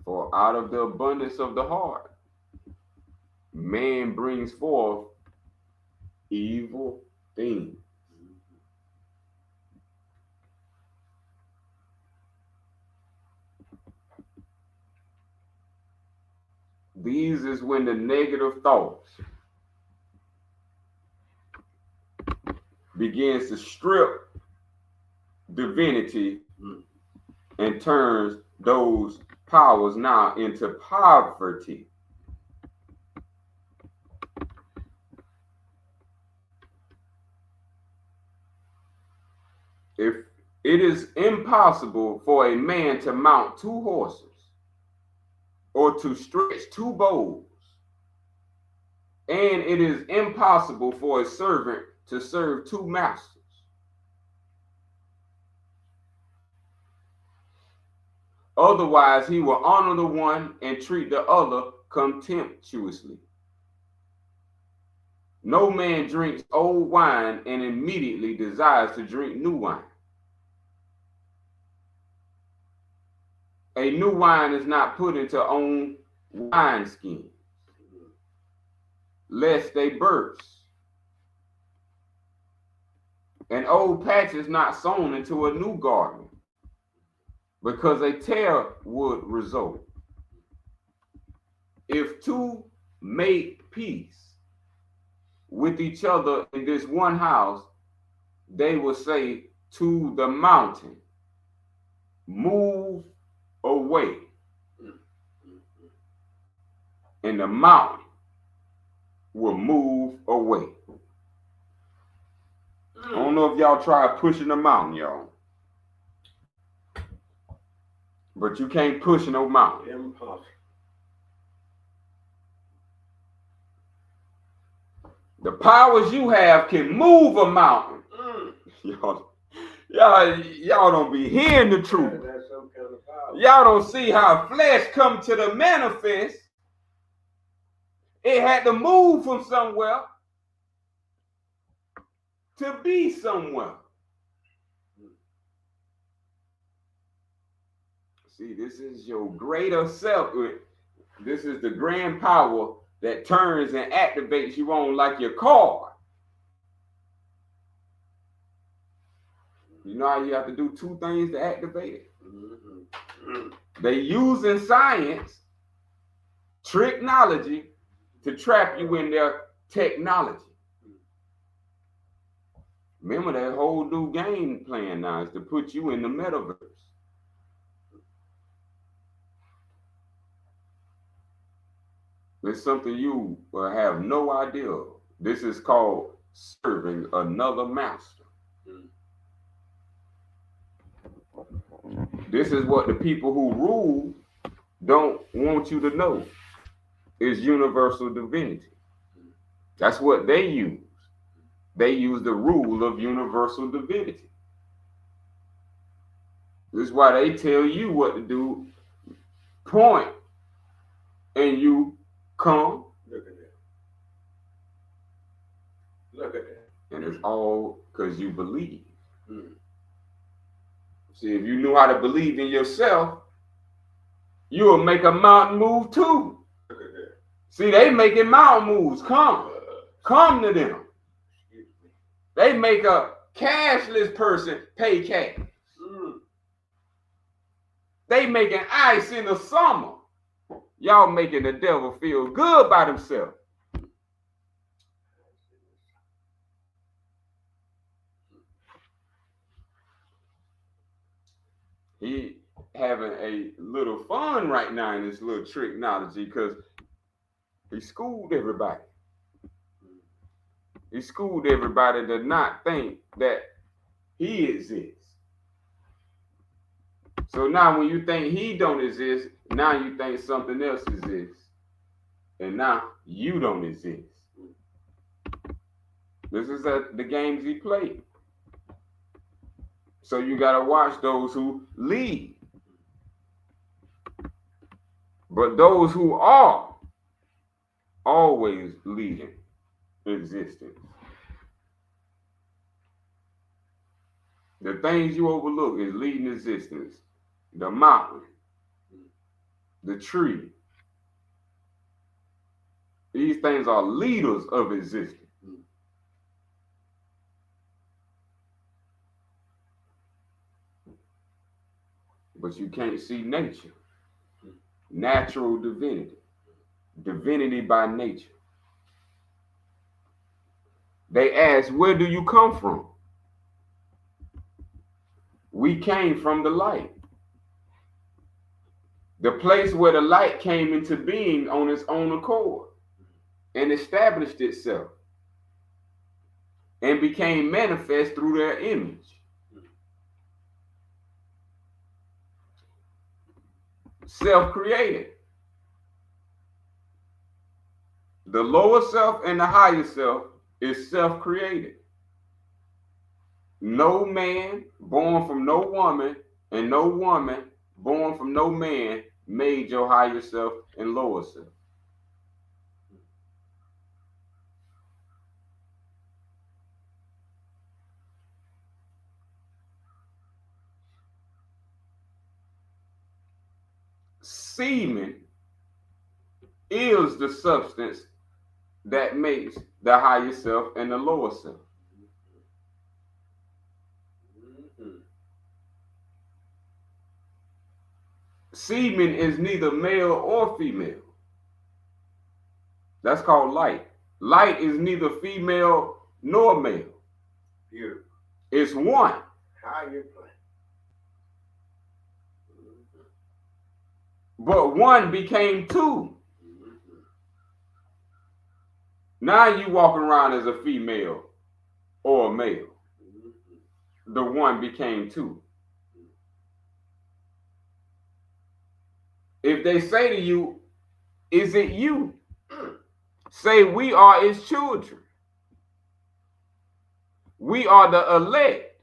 For out of the abundance of the heart, man brings forth evil things. These is when the negative thoughts begins to strip divinity and turns those powers now into poverty. If it is impossible for a man to mount 2 horses or to stretch 2 bows, and it is impossible for a servant to serve 2 masters. Otherwise, he will honor the one and treat the other contemptuously. No man drinks old wine and immediately desires to drink new wine. A new wine is not put into old wineskins, lest they burst. An old patch is not sown into a new garden, because a tear would result. If 2 make peace with each other in this one house, they will say to the mountain, move away, and the mountain will move away. I don't know if y'all try pushing the mountain, y'all, but you can't push no mountain.
Impossible.
The powers you have can move a mountain. Y'all don't be hearing the truth.
That's some kind of power.
Y'all don't see how flesh come to the manifest. It had to move from somewhere to be somewhere. See, this is your greater self. This is the grand power that turns and activates you on like your car. You know how you have to do 2 things to activate it? They use in science technology to trap you in their technology. Remember, that whole new game plan now is to put you in the metaverse. It's something you will have no idea of. This is called serving another master. This is what the people who rule don't want you to know, is universal divinity. That's what they use. They use the rule of universal divinity. This is why they tell you what to do, point, and you come.
Look at that. Look at that.
And it's all because you believe. See, if you knew how to believe in yourself, you will make a mountain move too.
Look at that.
See, they making mountain moves. Come to them. They make a cashless person pay cash. They making ice in the summer. Y'all making the devil feel good by themselves. He having a little fun right now in this little technology because he schooled everybody. He schooled everybody to not think that he exists. So now when you think he don't exist, now you think something else exists. And now you don't exist. This is the games he played. So you got to watch those who lead. But those who are always leading existence. The things you overlook is leading existence. The mountain, the tree. These things are leaders of existence. But you can't see nature. Natural divinity. Divinity by nature. They ask, where do you come from? We came from the light. The place where the light came into being on its own accord and established itself and became manifest through their image. self-created. The lower self and the higher self is self-created. No man born from no woman and no woman born from no man made your higher self and lower self. Semen is the substance that makes the higher self and the lower self. Semen is neither male or female. That's called light. Light is neither female nor male.
Beautiful.
It's one.
How you play?
But one became two. Now you walking around as a female or a male. The one became two. If they say to you, is it you? Say, we are his children. We are the elect.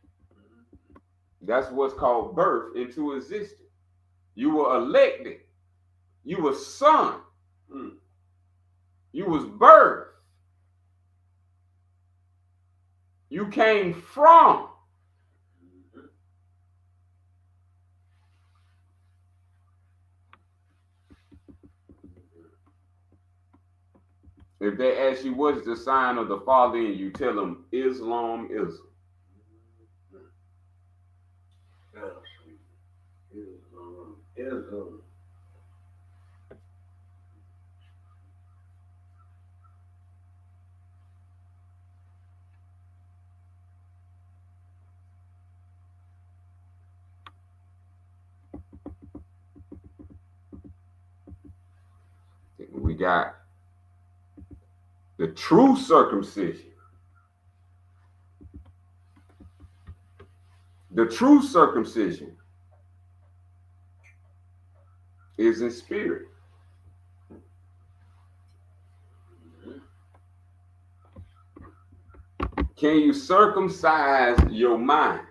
That's what's called birth into existence. You were elected. You were son. You was birthed. You came from. If they ask you what's the sign of the Father in you, tell them Islam.
Oh, sweet. Islam.
We got the true circumcision. The true circumcision is in spirit. Can you circumcise your mind?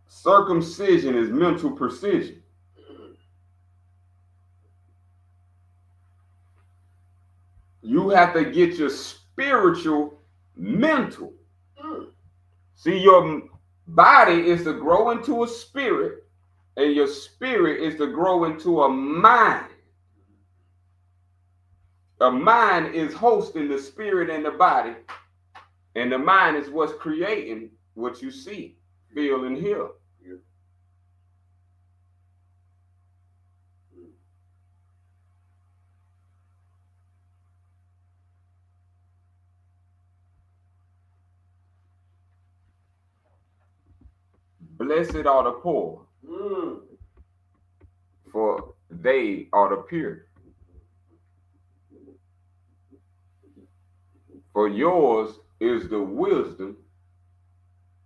Circumcision is mental precision. You have to get your spiritual mental. See, your body is to grow into a spirit, and your spirit is to grow into a mind. A mind is hosting the spirit and the body, and the mind is what's creating what you see, feel, and hear. Blessed are the poor, for they are the pure. For yours is the wisdom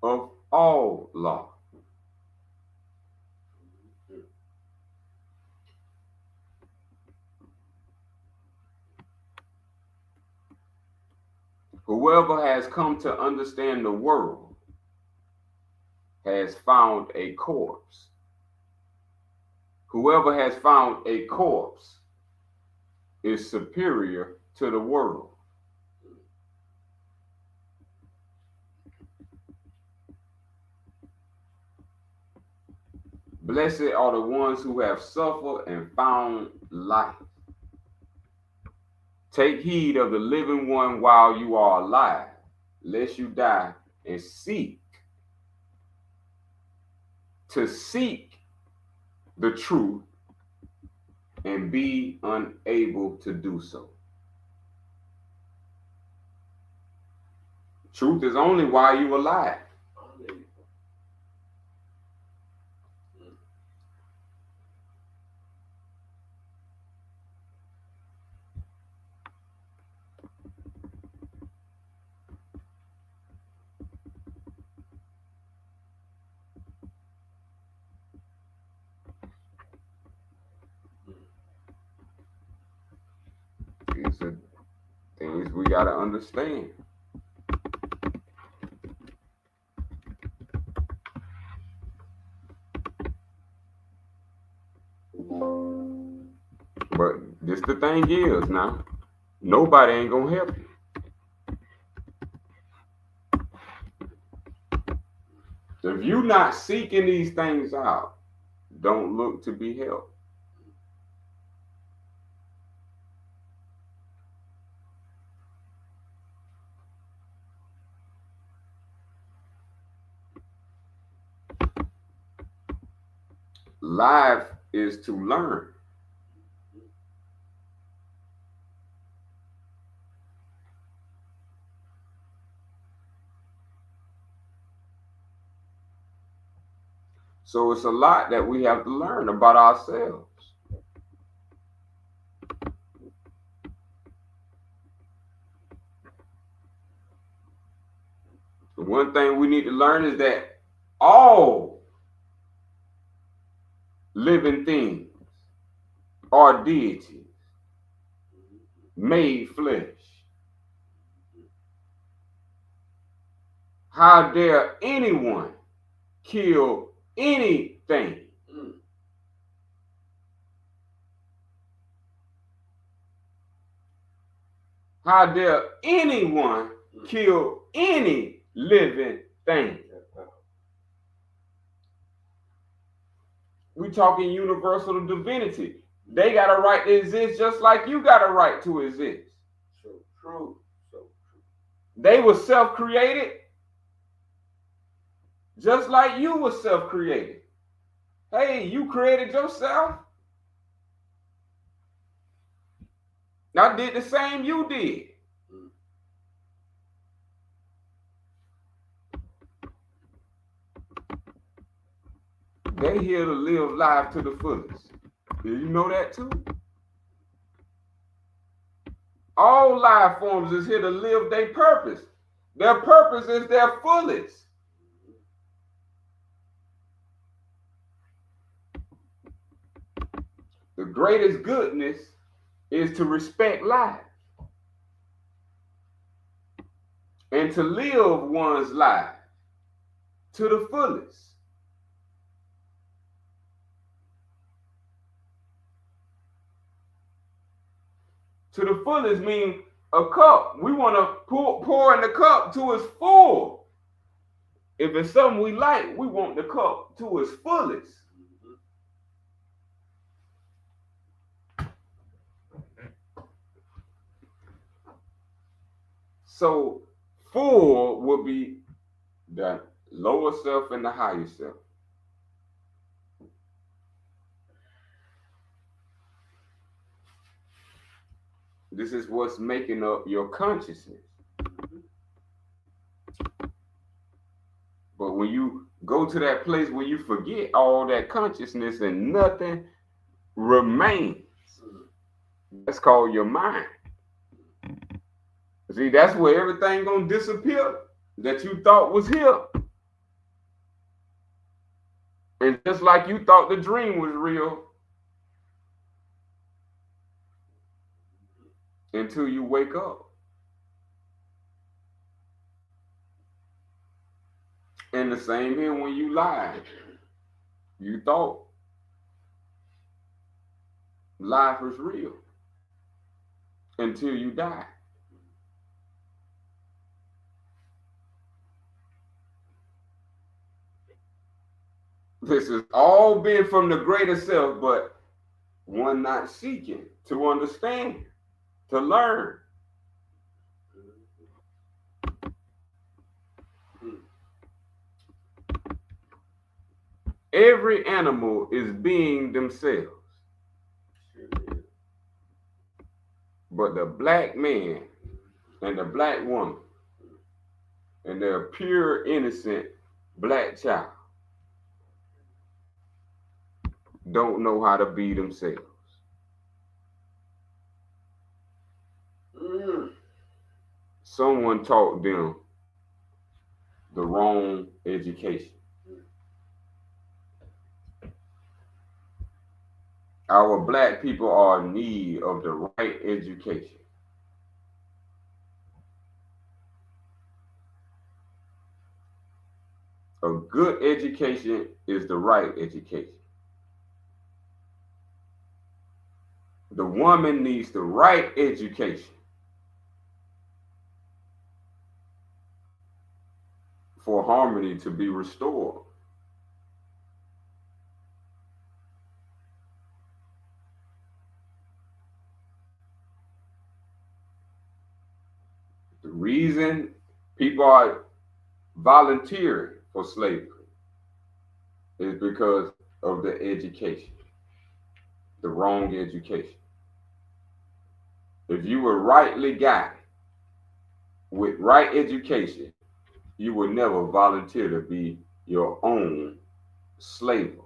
of all law. Whoever has come to understand the world has found a corpse. Whoever has found a corpse is superior to the world. Blessed are the ones who have suffered and found life. Take heed of the living one while you are alive, lest you die, and seek the truth and be unable to do so. Truth is only while you're alive. the things we got to understand. But this the thing is now, nobody ain't gonna help you. If you not seeking these things out, don't look to be helped. Life is to learn. So it's a lot that we have to learn about ourselves. One thing we need to learn is that all living things are deities made flesh. How dare anyone kill anything? How dare anyone kill any living thing? We talking universal divinity. They got a right to exist just like you got a right to exist.
So true. So true.
They were self-created just like you were self-created. Hey, you created yourself. I did the same you did. They here to live life to the fullest. Did you know that too? All life forms is here to live their purpose. Their purpose is their fullest. The greatest goodness is to respect life and to live one's life to the fullest. To the fullest means a cup. We want to pour in the cup to its full. If it's something we like, we want the cup to its fullest. So full would be the lower self and the higher self. This is what's making up your consciousness. But when you go to that place where you forget all that consciousness and nothing remains, that's called your mind. See, that's where everything gonna disappear that you thought was here. And just like you thought the dream was real until you wake up. And the same here when you lied. You thought life was real until you die. This has all been from the greater self, but one not seeking to understand, to learn. Every animal is being themselves. But the black man and the black woman and their pure, innocent black child don't know how to be themselves. Someone taught them the wrong education. Our black people are in need of the right education. A good education is the right education. The woman needs the right education for harmony to be restored. The reason people are volunteering for slavery is because of the education, the wrong education. If you were rightly guided with right education, you would never volunteer to be your own slave,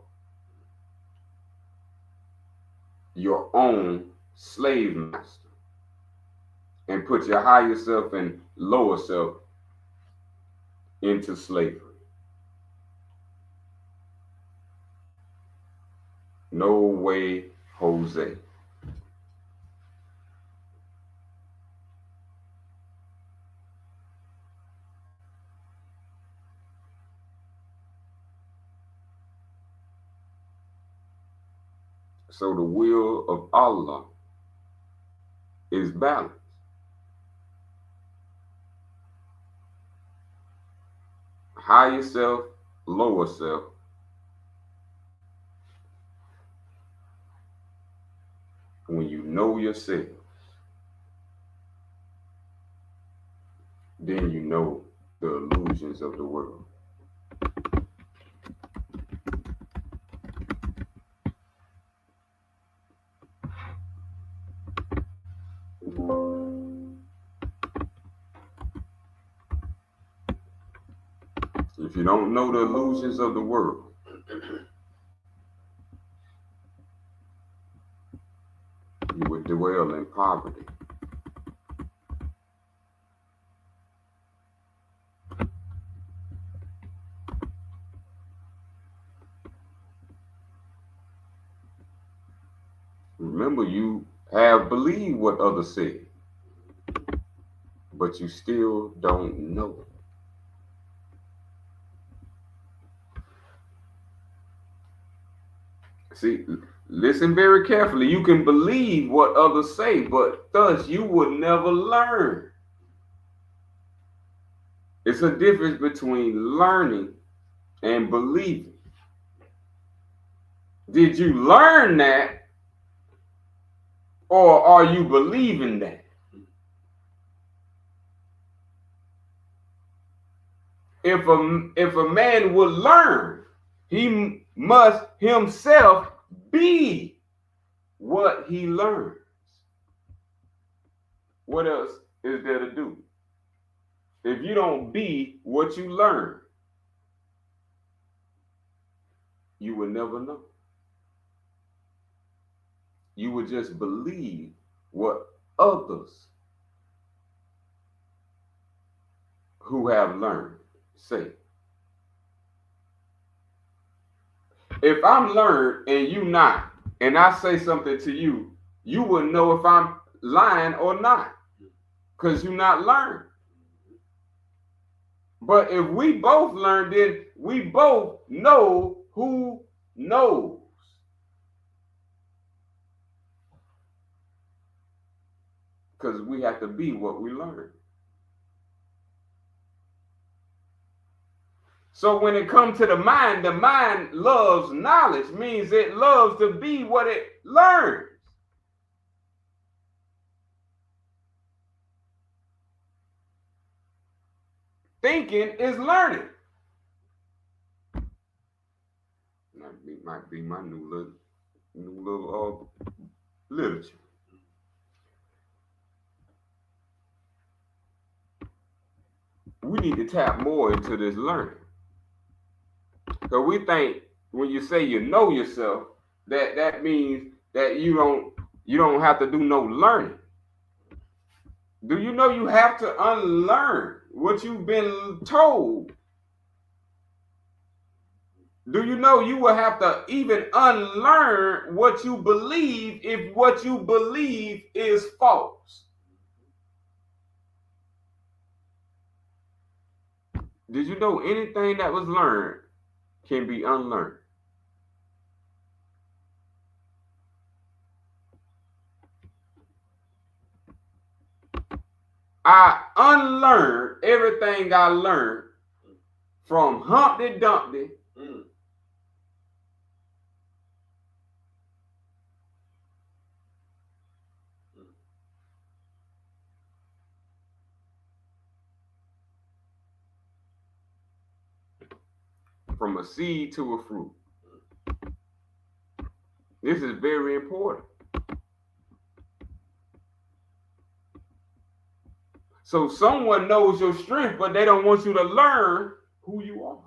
your own slave master, and put your higher self and lower self into slavery. No way, Jose. So the will of Allah is balance. Higher self, lower self. When you know yourself, then you know the illusions of the world. If you don't know the illusions of the world, you would dwell in poverty. Remember, you have believed what others say, but you still don't know. See, listen very carefully. You can believe what others say, but thus you would never learn. It's a difference between learning and believing. Did you learn that, or are you believing that? If a man would learn, he must himself be what he learns. What else is there to do? If you don't be what you learn, you will never know. You would just believe what others who have learned say. If I'm learned and you not, and I say something to you, you wouldn't know if I'm lying or not, because you not learned. But if we both learn, then we both know who knows. Because we have to be what we learn. So when it comes to the mind loves knowledge, means it loves to be what it learns. Thinking is learning. That might be my new little literature. We need to tap more into this learning. Because we think when you say you know yourself, that means that you don't have to do no learning. Do you know you have to unlearn what you've been told? Do you know you will have to even unlearn what you believe if what you believe is false? Did you know anything that was learned can be unlearned? I unlearned everything I learned from Humpty Dumpty from a seed to a fruit. This is very important. So someone knows your strength, but they don't want you to learn who you are.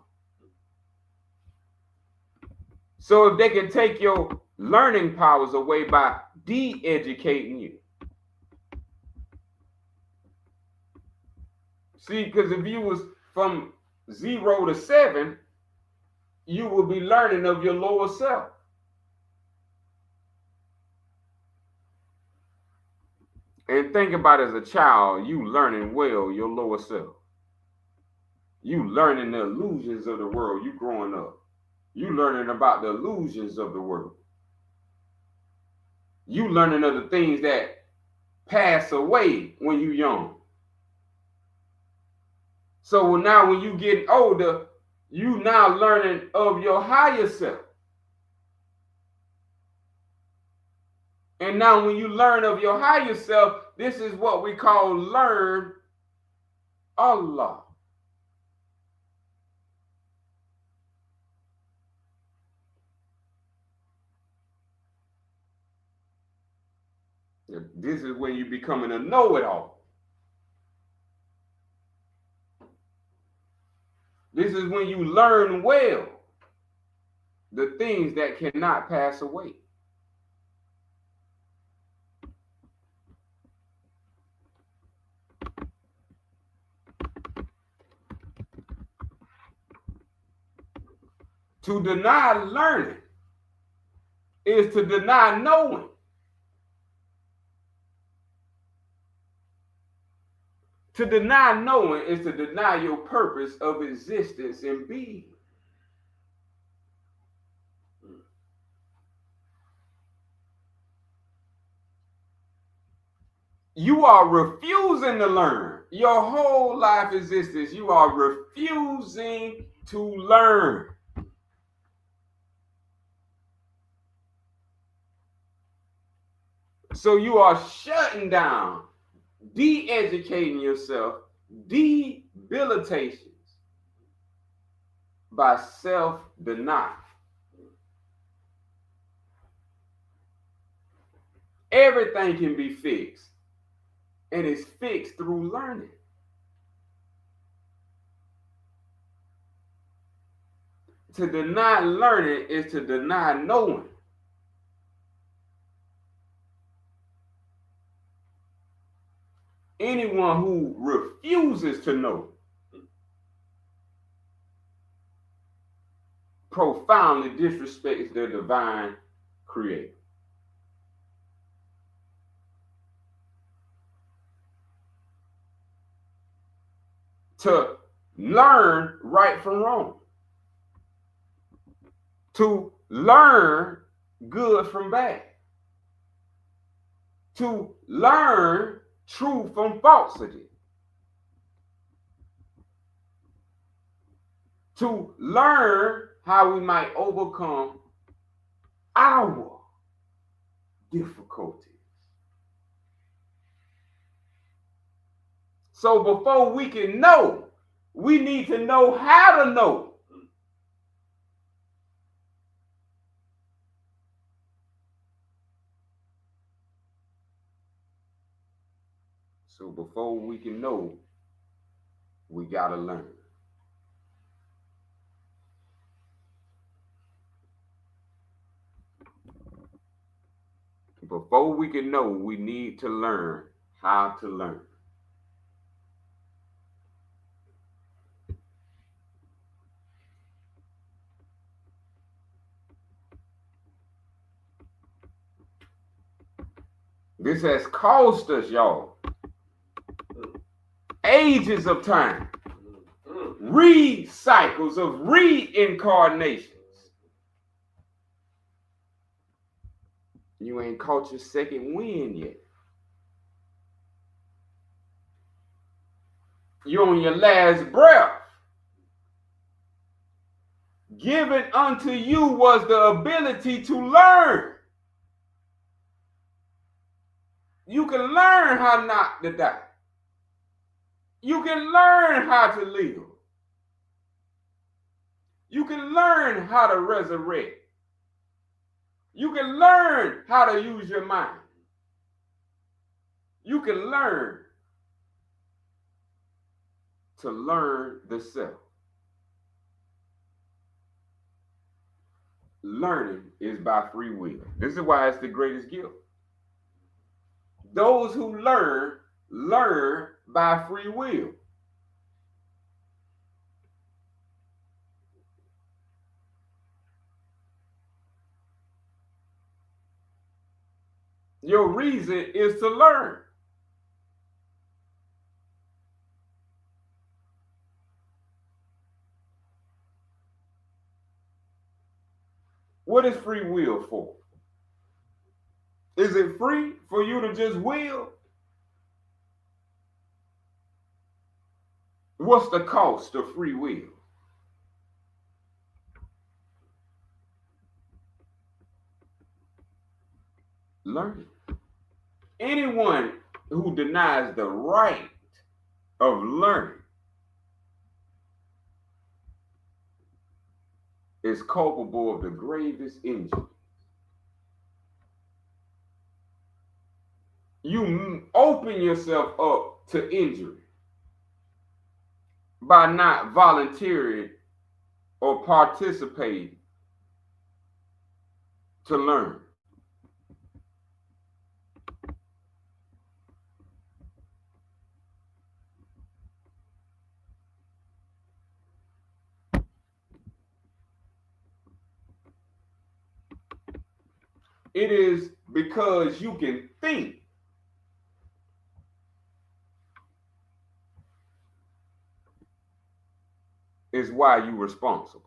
So if they can take your learning powers away by de-educating you. See, because if you was from 0 to 7, you will be learning of your lower self. And think about as a child, you learning well your lower self. You learning the illusions of the world, you growing up. You learning about the illusions of the world. You learning of the things that pass away when you young. So now when you get older, you now learning of your higher self. And now when you learn of your higher self, this is what we call learn Allah. This is when you're becoming a know-it-all. This is when you learn well the things that cannot pass away. To deny learning is to deny knowing. To deny knowing is to deny your purpose of existence and being. You are refusing to learn. Your whole life existence, you are refusing to learn. So you are shutting down, de-educating yourself, debilitations by self-denial. Everything can be fixed, and it's fixed through learning. To deny learning is to deny knowing. Anyone who refuses to know profoundly disrespects their divine creator. To learn right from wrong. To learn good from bad. To learn truth from falsity. To learn how we might overcome our difficulties. So before we can know, we need to know how to know. So before we can know, we gotta learn. Before we can know, we need to learn how to learn. This has cost us, y'all, ages of time. recycles of reincarnations. You ain't caught your second wind yet. You're on your last breath. Given unto you was the ability to learn. You can learn how not to die. You can learn how to live. You can learn how to resurrect. You can learn how to use your mind. You can learn to learn the self. Learning is by free will. This is why it's the greatest gift. Those who learn by free will. Your reason is to learn. What is free will for? Is it free for you to just will? What's the cost of free will? Learning. Anyone who denies the right of learning is culpable of the gravest injury. You open yourself up to injury by not volunteering or participating to learn. It is because you can think is why you're responsible.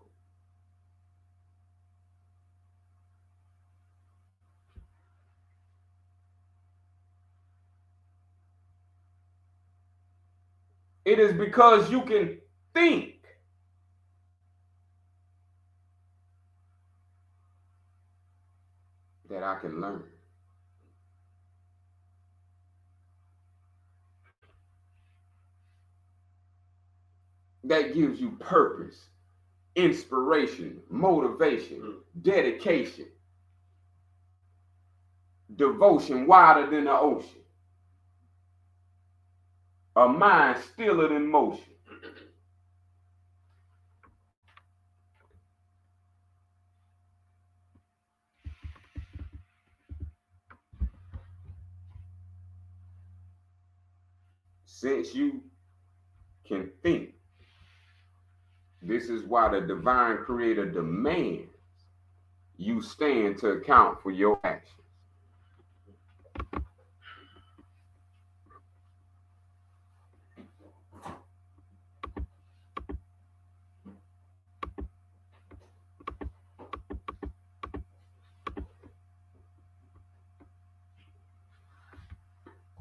It is because you can think that I can learn. That gives you purpose, inspiration, motivation, dedication, devotion wider than the ocean, a mind stiller than motion. Since you can think, this is why the divine creator demands you stand to account for your actions.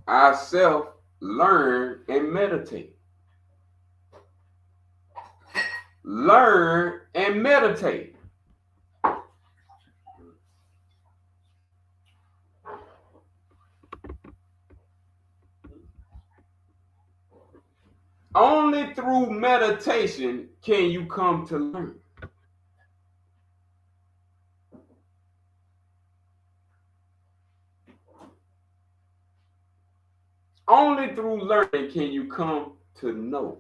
I self learn and meditate. Learn and meditate. Only through meditation can you come to learn. Only through learning can you come to know.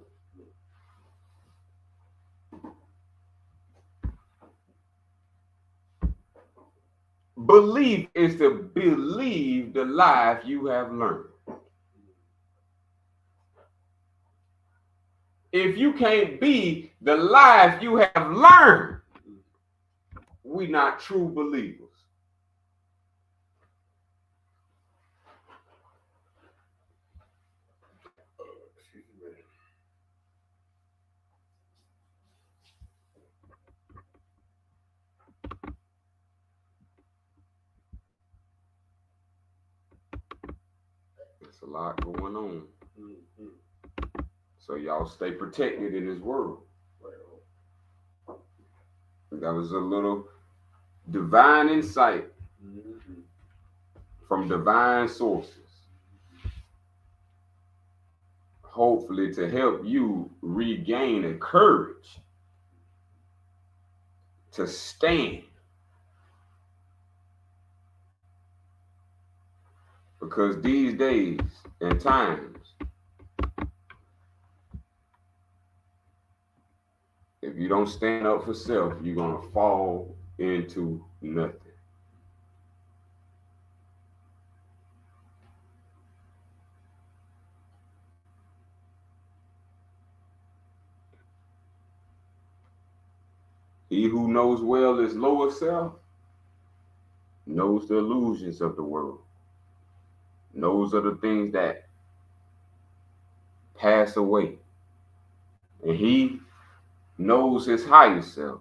Belief is to believe the life you have learned. If you can't be the life you have learned, we not true believers. It's a lot going on.
Mm-hmm.
So y'all stay protected in this world.
Well,
That was a little divine insight
mm-hmm.
from divine sources. Hopefully to help you regain the courage to stand. Because these days and times, if you don't stand up for self, you're going to fall into nothing. He who knows well his lower self knows the illusions of the world, knows of the things that pass away. And he knows his higher self,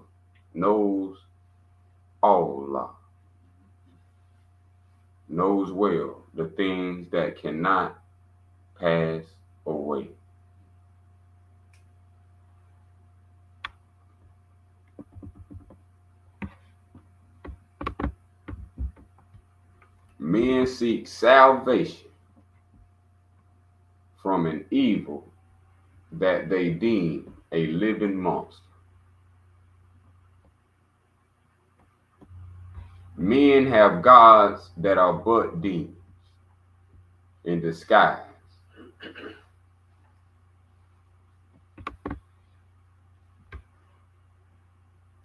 knows Allah, knows well the things that cannot pass away. Men seek salvation from an evil that they deem a living monster. Men have gods that are but demons in disguise.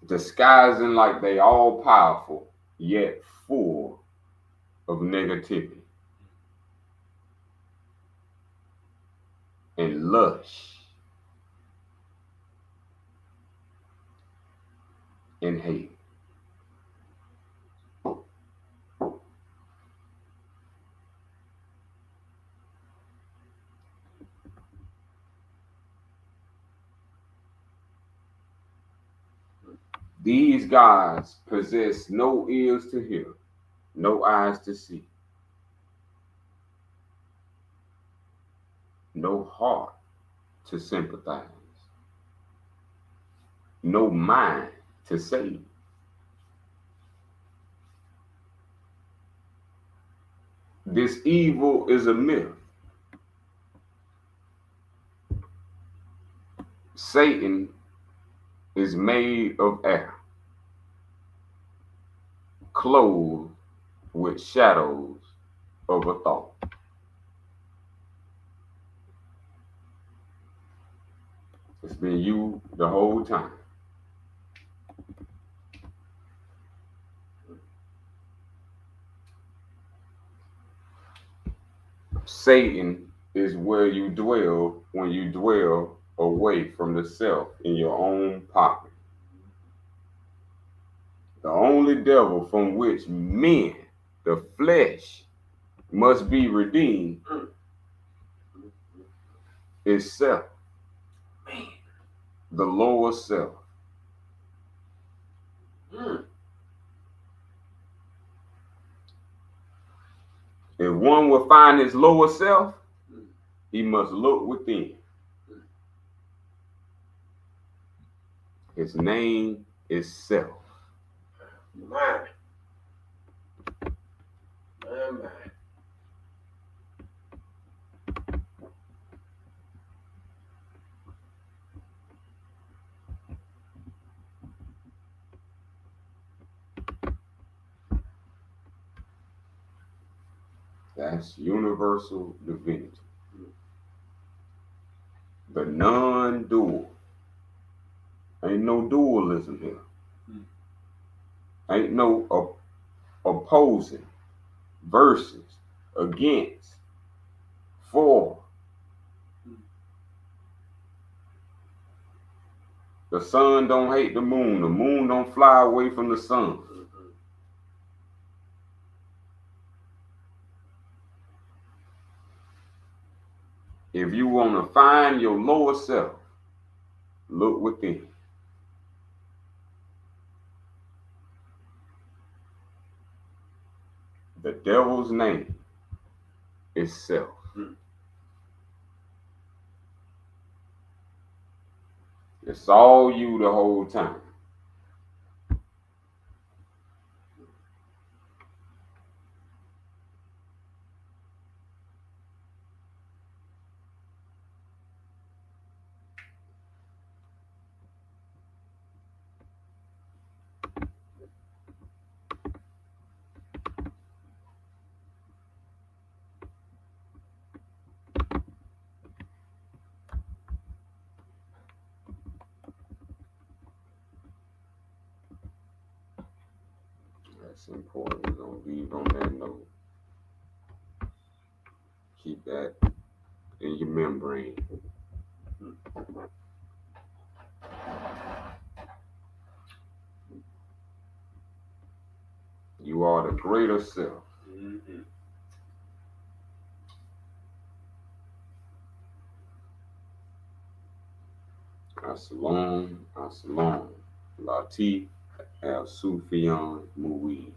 Disguising like they all powerful, yet full of negativity and lush and hate. These gods possess no ears to hear, no eyes to see, no heart to sympathize, no mind to save. This evil is a myth. Satan is made of air, clothed with shadows of a thought. It's been you the whole time. Satan is where you dwell when you dwell away from the self in your own pocket. The only devil from which men, the flesh, must be redeemed is self, the lower self. If one will find his lower self, he must look within. His name is self.
My. My.
That's universal divinity. The non-dual. Ain't no dualism here. Ain't no opposing, versus, against, for. The sun don't hate the moon don't fly away from the sun. If you want to find your lower self, look within. The devil's name is self. It's all you the whole time. That's important. We're gonna leave on that note. Keep that in your membrane. You are the greater self.
Mm-hmm.
As-Salam, As-Salam. Latif al-Sufyan Mu'in.